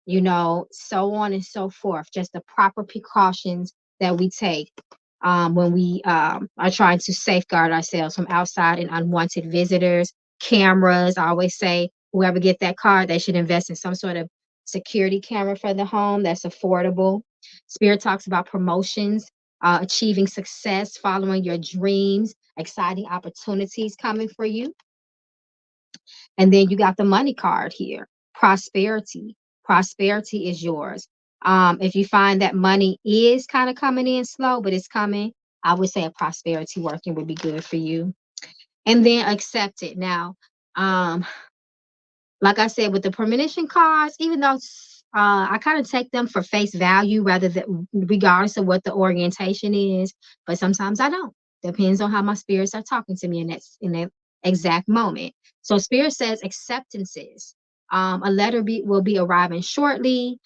so on and so forth. Just the proper precautions that we take when we are trying to safeguard ourselves from outside and unwanted visitors. Cameras, I always say, whoever get that card, they should invest in some sort of security camera for the home that's affordable. Spirit talks about promotions, achieving success, following your dreams, exciting opportunities coming for you. And then you got the money card here. Prosperity. Prosperity is yours. If you find that money is kind of coming in slow, but it's coming, I would say a prosperity working would be good for you. And then accept it. Now, like I said, with the premonition cards, even though I kind of take them for face value rather than regardless of what the orientation is, but sometimes I don't. Depends on how my spirits are talking to me in that exact moment. So spirit says acceptances. A letter will be arriving shortly.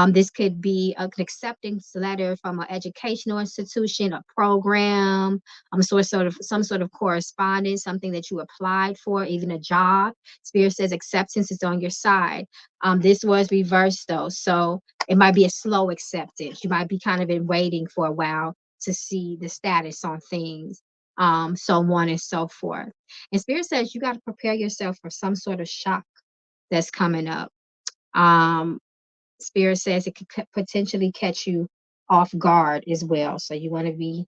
This could be an acceptance letter from an educational institution, a program, some sort of correspondence, something that you applied for, even a job. Spirit says acceptance is on your side. This was reversed though, so it might be a slow acceptance. You might be kind of been waiting for a while to see the status on things, so on and so forth. And Spirit says you got to prepare yourself for some sort of shock that's coming up. Spirit says it could potentially catch you off guard as well. So you want to be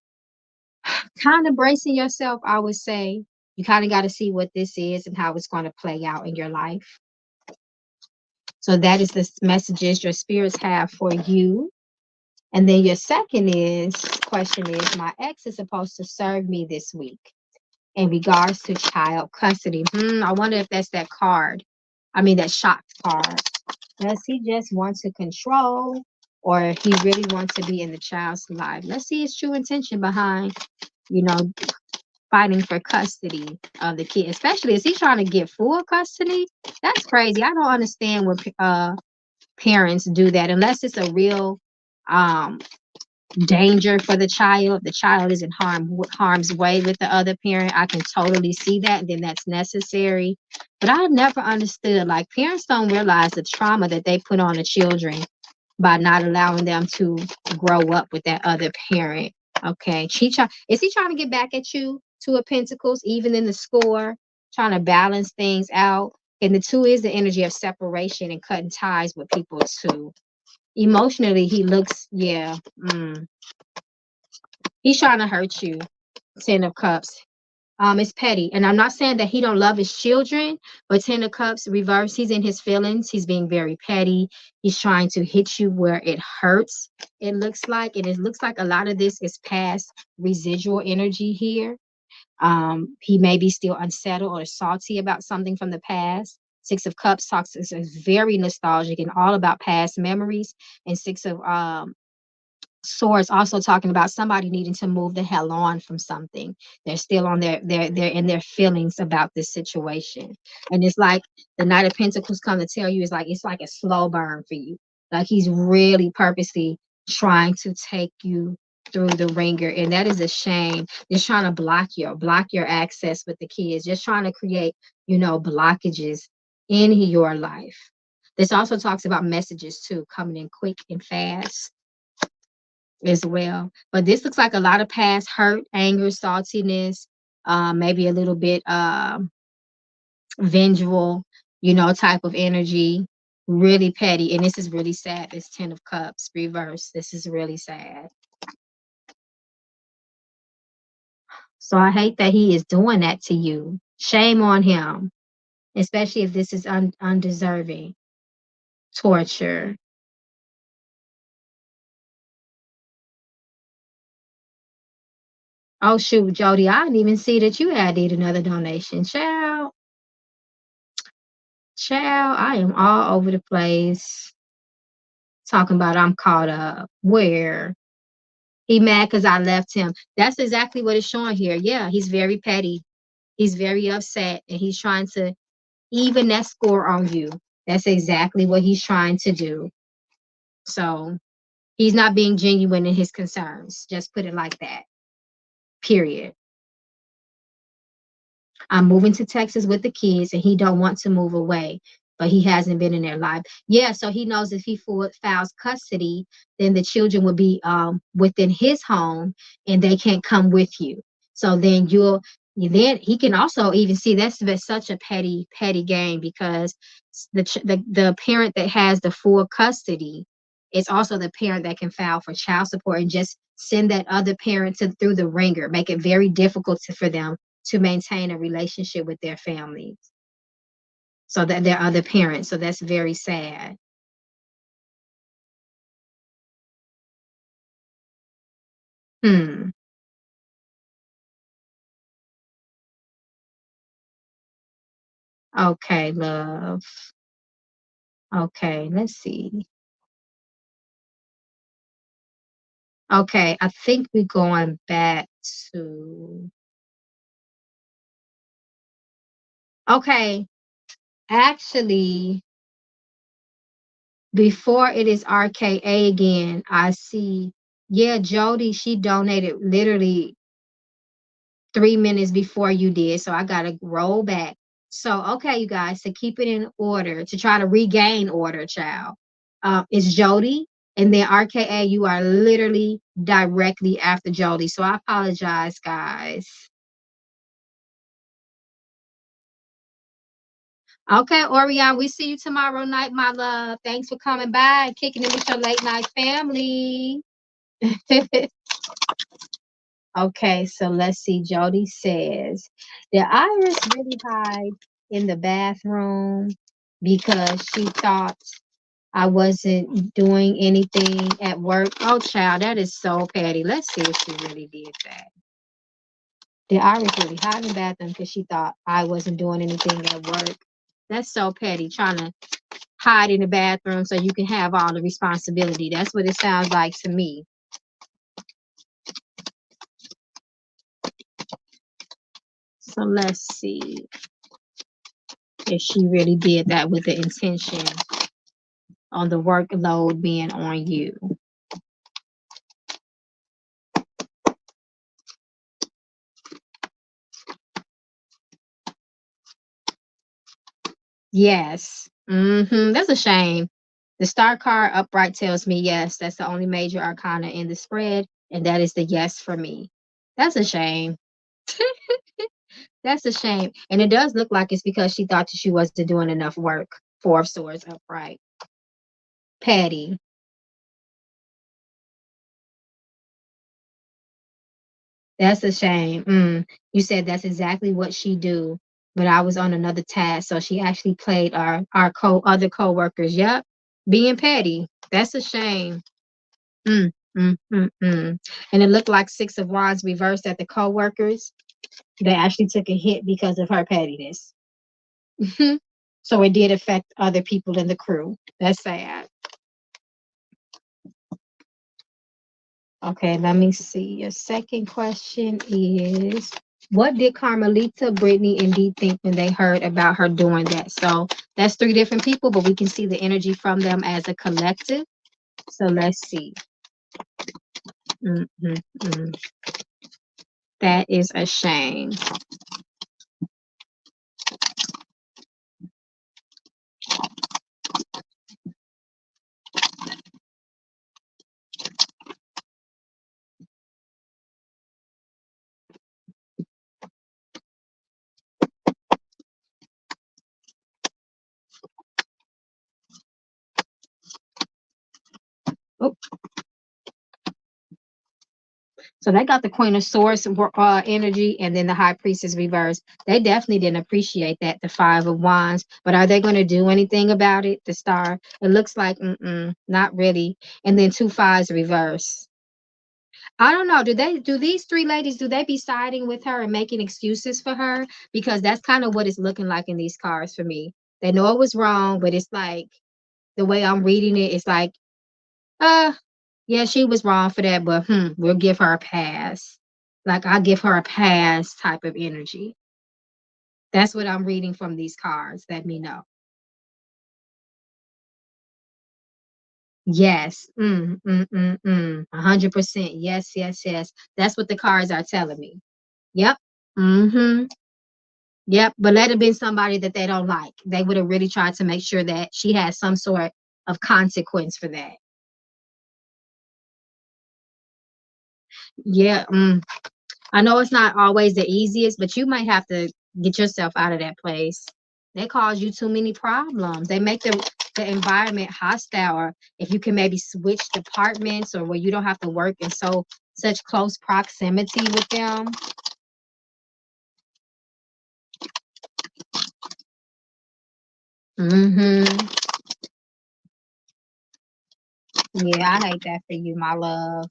kind of bracing yourself, I would say. You kind of got to see what this is and how it's going to play out in your life. So that is the messages your spirits have for you. And then your second question is, my ex is supposed to serve me this week. in regards to child custody. I wonder if that's that card. I mean, that shocked card. Does he just want to control, or he really wants to be in the child's life? Let's see his true intention behind, you know, fighting for custody of the kid. Especially, is he trying to get full custody? That's crazy. I don't understand when parents do that unless it's a real um danger for the child. The child is in harm's way with the other parent. I can totally see that, and then that's necessary. But I never understood, like, parents don't realize the trauma that they put on the children by not allowing them to grow up with that other parent. Okay, is he trying to get back at you? Two of Pentacles, even in the score, trying to balance things out. And the two is the energy of separation and cutting ties with people too. Emotionally, he looks, yeah. He's trying to hurt you. Ten of Cups. It's petty. And I'm not saying that he don't love his children, but Ten of Cups reverse, he's in his feelings. He's being very petty. He's trying to hit you where it hurts, it looks like. And it looks like a lot of this is past residual energy here. He may be still unsettled or salty about something from the past. Six of Cups talks is very nostalgic and all about past memories. And Six of Swords also talking about somebody needing to move the hell on from something. They're still on they're in their feelings about this situation. And it's like the Knight of Pentacles come to tell you, it's like a slow burn for you. Like he's really purposely trying to take you through the ringer. And that is a shame. Just trying to block your access with the kids, just trying to create, blockages in your life. This also talks about messages too, coming in quick and fast as well. But this looks like a lot of past hurt, anger, saltiness, maybe a little bit vengeful, type of energy. Really petty. And this is really sad. This Ten of Cups reverse. This is really sad. So I hate that he is doing that to you. Shame on him, especially if this is undeserving torture. Oh shoot, Jody, I didn't even see that you had did another donation. Child, I am all over the place talking about I'm caught up. Where? He mad because I left him. That's exactly what it's showing here. Yeah, he's very petty. He's very upset and he's trying to even that score on you. That's exactly what he's trying to do. So he's not being genuine in his concerns. Just put it like that. Period. I'm moving to Texas with the kids and he don't want to move away, but he hasn't been in their life. Yeah, so he knows if he files custody, then the children will be within his home and they can't come with you. So then then he can also even see that's such a petty game, because the parent that has the full custody is also the parent that can file for child support and just send that other parent through the ringer, make it very difficult for them to maintain a relationship with their families, so that they're other parents. So that's very sad. Hmm. Okay, love. Okay, let's see. Okay, I think we're going back to. Okay, actually, before it is RKA again, I see. Yeah, Jody, she donated literally 3 minutes before you did. So I got to roll back. So, okay, you guys, to keep it in order, to try to regain order, child, it's Jody. And then RKA, you are literally directly after Jody. So I apologize, guys. Okay, Orion, we see you tomorrow night, my love. Thanks for coming by and kicking it with your late night family. Okay, so let's see. Jody says, did Iris really hide in the bathroom because she thought I wasn't doing anything at work? Oh, child, that is so petty. Let's see if she really did that. Did Iris really hide in the bathroom because she thought I wasn't doing anything at work? That's so petty, trying to hide in the bathroom so you can have all the responsibility. That's what it sounds like to me. So let's see if she really did that with the intention on the workload being on you. Yes. That's a shame. The star card upright tells me yes. That's the only major arcana in the spread, and that is the yes for me. That's a shame. That's a shame. And it does look like it's because she thought that she wasn't doing enough work. Four of Swords upright. Petty. That's a shame. You said that's exactly what she do, but I was on another task, so she actually played our other co-workers. Yep, being petty. That's a shame. Mm, And it looked like Six of Wands reversed at the co-workers. They actually took a hit because of her pettiness. So it did affect other people in the crew. That's sad. Okay, let me see. Your second question is, what did Carmelita, Brittany, and Dee think when they heard about her doing that? So that's three different people, but we can see the energy from them as a collective. So let's see. Mm, mm, mm. That is a shame. Oh, so they got the Queen of Swords energy, and then the High Priestess reverse. They definitely didn't appreciate that, the Five of Wands. But are they going to do anything about it? The Star. It looks like not really. And then two fives reverse. I don't know. Do these three ladies, do they be siding with her and making excuses for her? Because that's kind of what it's looking like in these cards for me. They know it was wrong, but it's like the way I'm reading it, it's like, uh, yeah, she was wrong for that, but we'll give her a pass. Like I'll give her a pass type of energy. That's what I'm reading from these cards. Let me know. Yes. 100%. Yes, yes, yes. That's what the cards are telling me. Yep. Mm-hmm. Yep, but let it been somebody that they don't like. They would have really tried to make sure that she had some sort of consequence for that. Yeah, I know it's not always the easiest, but you might have to get yourself out of that place. They cause you too many problems. They make the environment hostile. Or if you can maybe switch departments, or where you don't have to work in such close proximity with them. Mm-hmm. Yeah, I hate that for you, my love.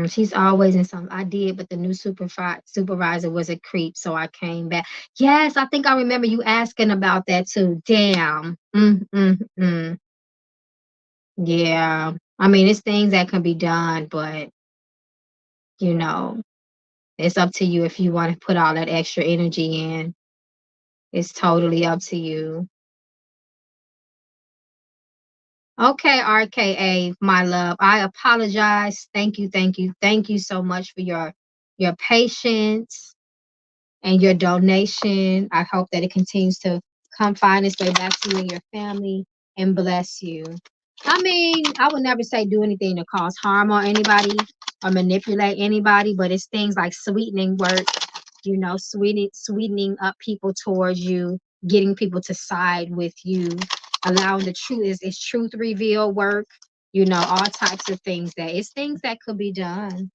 She's always in something. I did, but the new supervisor was a creep, so I came back. Yes, I think I remember you asking about that too. Damn. Yeah. I mean, it's things that can be done, but you know, it's up to you if you want to put all that extra energy in. It's totally up to you. Okay, RKA, my love. I apologize. Thank you, thank you, thank you so much for your patience and your donation. I hope that it continues to come find its way back to you and your family and bless you. I mean, I would never say do anything to cause harm on anybody or manipulate anybody, but it's things like sweetening work, sweetening up people towards you, getting people to side with you, allowing the truth is truth reveal work, all types of things that could be done.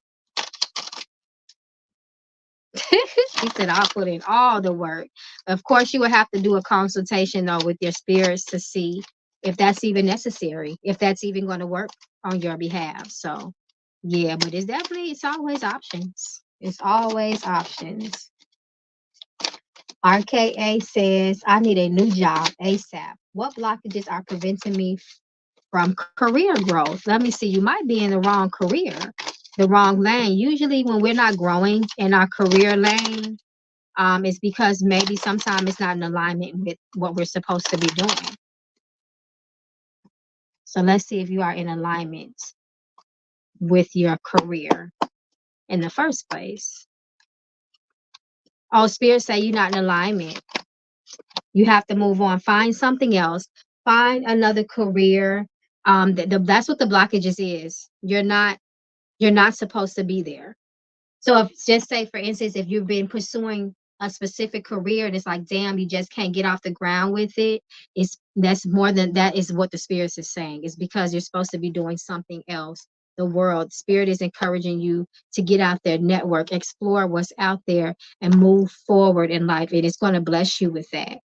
She said, I'll put in all the work. Of course, you would have to do a consultation though with your spirits to see if that's even necessary, if that's even going to work on your behalf. So yeah, but it's always options. It's always options. RKA says, I need a new job ASAP. What blockages are preventing me from career growth? Let me see. You might be in the wrong career, the wrong lane. Usually when we're not growing in our career lane, it's because maybe sometimes it's not in alignment with what we're supposed to be doing. So let's see if you are in alignment with your career in the first place. Oh, Spirit say you're not in alignment. You have to move on. Find something else. Find another career. That's what the blockages is. You're not supposed to be there. So if just say for instance, if you've been pursuing a specific career and it's like, damn, you just can't get off the ground with it, that's more than that is what the spirits is saying. It's because you're supposed to be doing something else. The world spirit is encouraging you to get out there, network, explore what's out there, and move forward in life. It is going to bless you with that.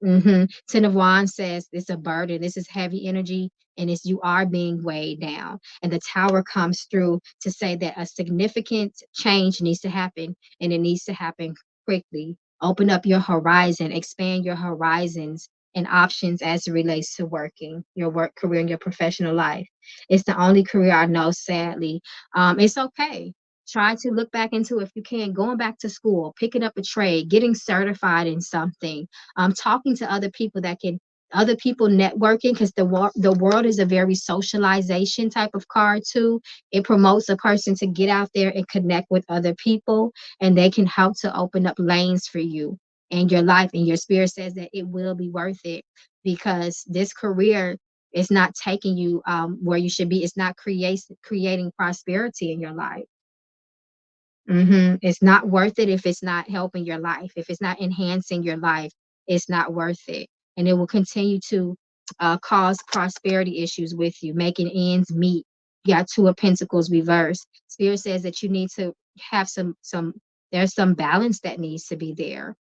Ten of Wands says it's a burden. This is heavy energy, and it's you are being weighed down. And the Tower comes through to say that a significant change needs to happen, and it needs to happen quickly. Open up your horizon, expand your horizons and options as it relates to working, your work career, and your professional life. It's the only career I know, sadly. It's okay. Try to look back into, if you can, going back to school, picking up a trade, getting certified in something, talking to other people networking, because the world is a very socialization type of card too. It promotes a person to get out there and connect with other people, and they can help to open up lanes for you and your life. And your spirit says that it will be worth it, because this career is not taking you where you should be. It's not creating prosperity in your life. It's not worth it if it's not helping your life. If it's not enhancing your life, it's not worth it. And it will continue to cause prosperity issues with you, making ends meet. You got Two of Pentacles reversed. Spirit says that you need to have there's some balance that needs to be there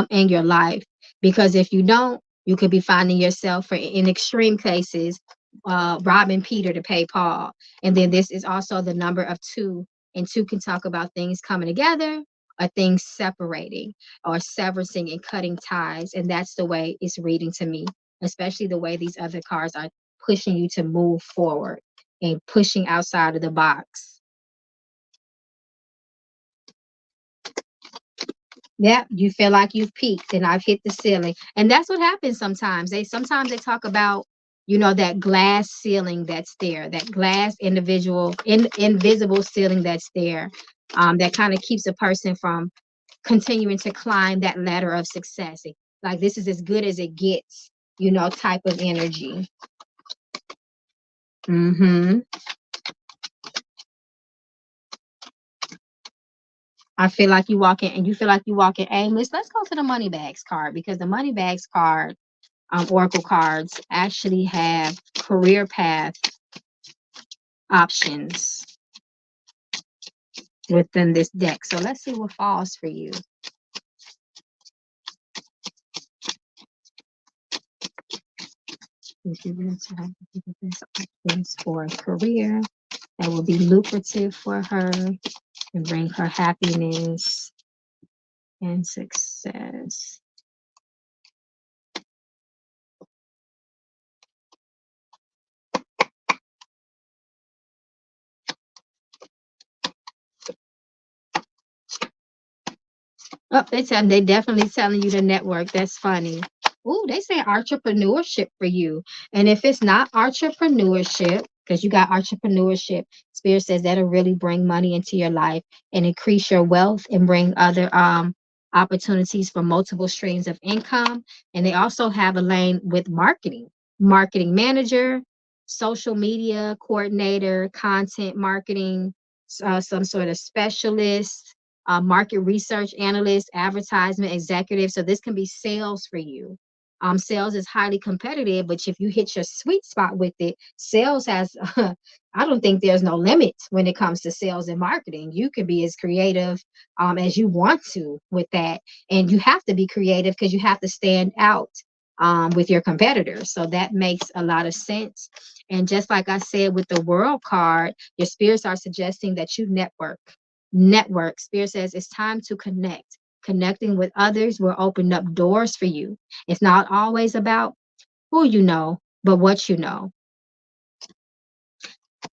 in your life. Because if you don't, you could be finding yourself, in extreme cases, robbing Peter to pay Paul. And then this is also the number of two, and two can talk about things coming together or things separating or severing and cutting ties. And that's the way it's reading to me, especially the way these other cards are pushing you to move forward and pushing outside of the box. Yeah, you feel like you've peaked and I've hit the ceiling. And that's what happens sometimes. Sometimes they talk about, that glass ceiling that's there, that glass invisible ceiling that's there, that kind of keeps a person from continuing to climb that ladder of success. Like, this is as good as it gets, type of energy. I feel like you feel like you walking aimless. Let's go to the money bags card, because the money bags card, oracle cards, actually have career path options within this deck. So let's see what falls for you. If you want to have options for a career that will be lucrative for her and bring her happiness and success. Oh, they definitely telling you to network. That's funny. Oh, they say entrepreneurship for you. And if it's not entrepreneurship, because you got entrepreneurship, Spirit says that'll really bring money into your life and increase your wealth and bring other opportunities for multiple streams of income. And they also have a lane with marketing manager, social media coordinator, content marketing, some sort of specialist, market research analyst, advertisement executive. So this can be sales for you. Sales is highly competitive, but if you hit your sweet spot with it, sales has, I don't think there's no limit when it comes to sales and marketing. You can be as creative as you want to with that. And you have to be creative because you have to stand out with your competitors. So that makes a lot of sense. And just like I said with the world card, your spirits are suggesting that you network. Network. Spirit says it's time to connect. Connecting with others will open up doors for you. It's not always about who you know, but what you know.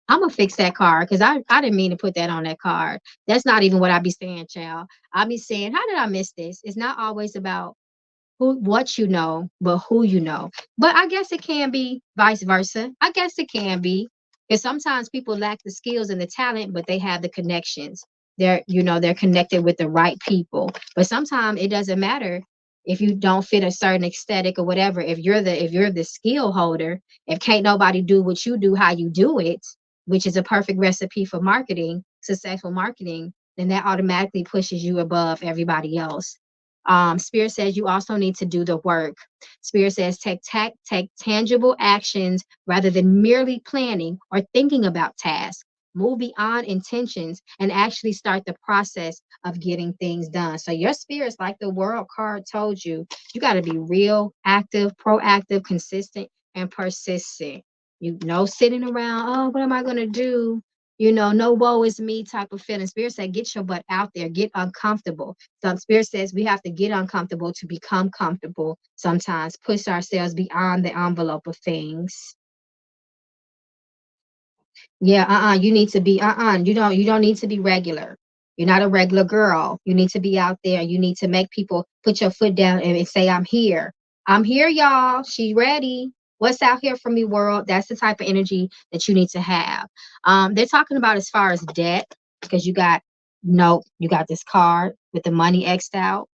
I'm gonna fix that card because I didn't mean to put that on that card. That's not even what I be saying, child. I be saying, how did I miss this? It's not always about who what you know, but who you know. But I guess it can be vice versa. I guess it can be. Because sometimes people lack the skills and the talent, but they have the connections. They're connected with the right people. But sometimes it doesn't matter if you don't fit a certain aesthetic or whatever. If you're the skill holder, if can't nobody do what you do how you do it, which is a perfect recipe for marketing, successful marketing, then that automatically pushes you above everybody else. Spirit says you also need to do the work. Spirit says take tangible actions rather than merely planning or thinking about tasks. Move beyond intentions and actually start the process of getting things done. So your spirits, like the world card told you, you got to be real, active, proactive, consistent, and persistent. You know, sitting around, oh, what am I going to do? No woe is me type of feeling. Spirit said, get your butt out there, get uncomfortable. Some spirit says we have to get uncomfortable to become comfortable. Sometimes push ourselves beyond the envelope of things. Yeah, you need to be you don't need to be regular. You're not a regular girl. You need to be out there. You need to make people put your foot down and say, I'm here. I'm here, y'all. She ready. What's out here for me, world? That's the type of energy that you need to have. They're talking about as far as debt, because you got this card with the money X'd out.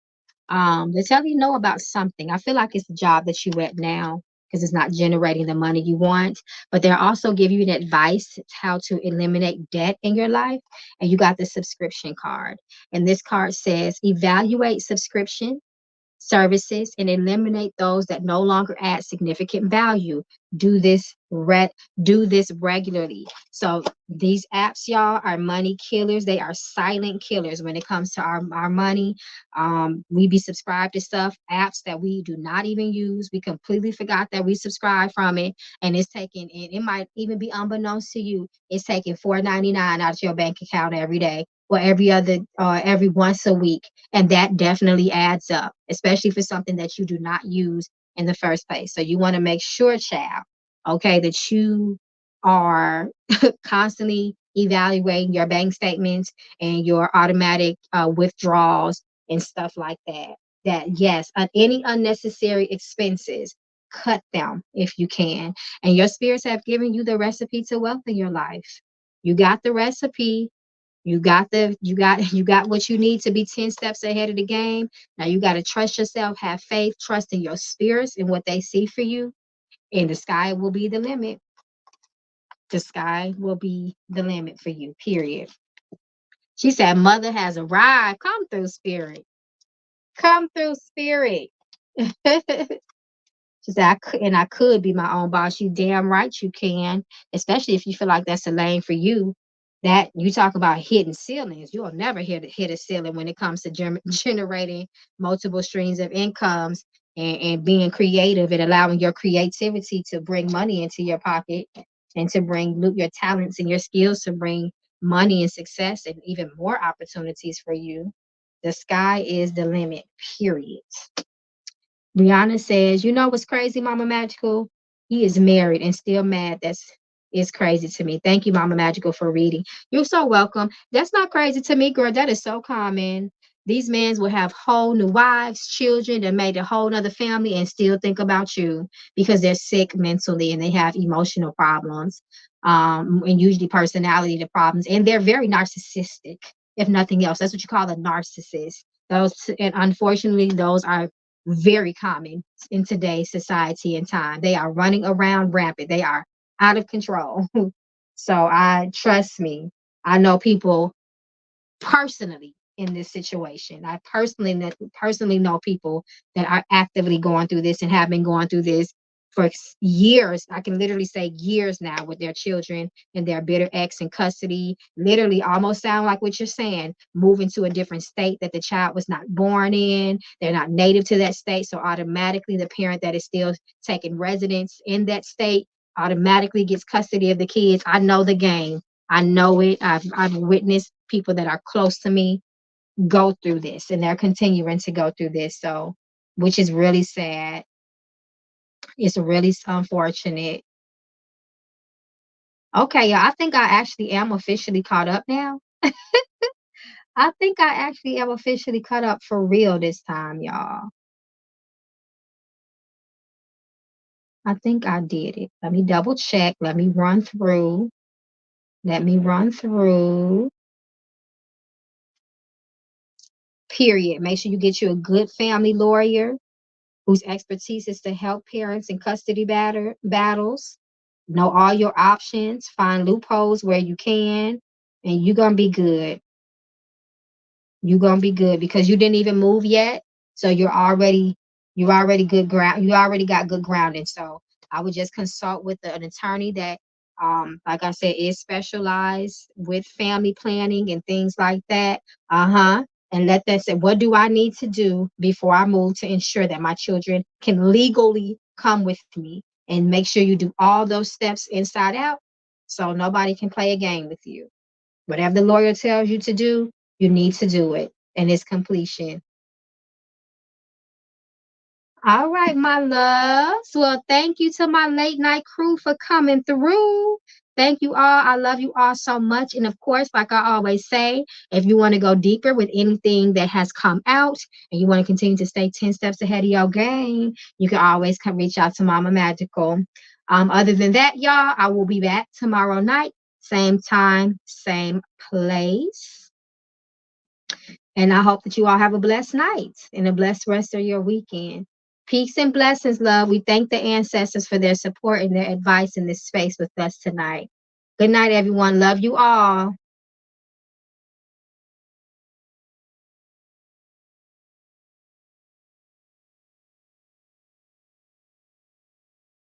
They tell you know about something. I feel like it's the job that you at now because it's not generating the money you want. But they're also giving you an advice how to eliminate debt in your life. And you got the subscription card. And this card says evaluate subscription services and eliminate those that no longer add significant value. Do this do this regularly. So these apps, y'all, are money killers. They are silent killers when it comes to our money. We be subscribed to apps that we do not even use. We completely forgot that we subscribe from it, and it's taking and it might even be unbeknownst to you, it's taking $4.99 out of your bank account every day or every once a week, and that definitely adds up, especially for something that you do not use in the first place. So you want to make sure, child, okay, that you are constantly evaluating your bank statements and your automatic withdrawals and stuff like that. That, yes, any unnecessary expenses, cut them if you can. And your spirits have given you the recipe to wealth in your life. You got the recipe. You got what you need to be 10 steps ahead of the game. Now you got to trust yourself, have faith, trust in your spirits and what they see for you, and the sky will be the limit. The sky will be the limit for you, period. She said, Mother has arrived. Come through, spirit. Come through, spirit. She said, I could be my own boss. You damn right you can, especially if you feel like that's a lane for you. That you talk about hitting ceilings. You'll never hit a ceiling when it comes to generating multiple streams of incomes and being creative and allowing your creativity to bring money into your pocket and to bring your talents and your skills to bring money and success and even more opportunities for you. The sky is the limit, period. Brianna says, you know what's crazy, Mama Magical? He is married and still mad. That's is crazy to me. Thank you, Mama Magical, for reading. You're so welcome. That's not crazy to me, girl. That is so common. These men will have whole new wives, children, that made a whole nother family and still think about you because they're sick mentally and they have emotional problems. And usually personality problems. And they're very narcissistic, if nothing else. That's what you call a narcissist. Those, and unfortunately, those are very common in today's society and time. They are running around rampant. They are out of control. So I trust me. I know people personally in this situation. I personally know people that are actively going through this and have been going through this for years. I can literally say years now with their children and their bitter ex in custody. Literally almost sound like what you're saying, moving to a different state that the child was not born in. They're not native to that state. So automatically the parent that is still taking residence in that state automatically gets custody of the kids. I know the game. I know it. I've witnessed people that are close to me go through this, and they're continuing to go through this. So, which is really sad. It's really unfortunate. Okay, yeah, I think I actually am officially caught up now. I think I actually am officially caught up for real this time, y'all. I think I did it. Let me double check. Let me run through. Let me run through. Period. Make sure you get you a good family lawyer whose expertise is to help parents in custody battles. Know all your options, find loopholes where you can, and you're going to be good. You're going to be good because you didn't even move yet. So you're already good ground. You already got good grounding. So I would just consult with an attorney that, like I said, is specialized with family planning and things like that. Uh-huh. And let them say, what do I need to do before I move to ensure that my children can legally come with me? And make sure you do all those steps inside out so nobody can play a game with you. Whatever the lawyer tells you to do, you need to do it. And it's completion. All right, my loves. Well, thank you to my late night crew for coming through. Thank you all. I love you all so much. And of course, like I always say, if you want to go deeper with anything that has come out and you want to continue to stay 10 steps ahead of your game, you can always come reach out to Mama Magical. Other than that, y'all, I will be back tomorrow night, same time, same place. And I hope that you all have a blessed night and a blessed rest of your weekend. Peace and blessings, love. We thank the ancestors for their support and their advice in this space with us tonight. Good night, everyone. Love you all.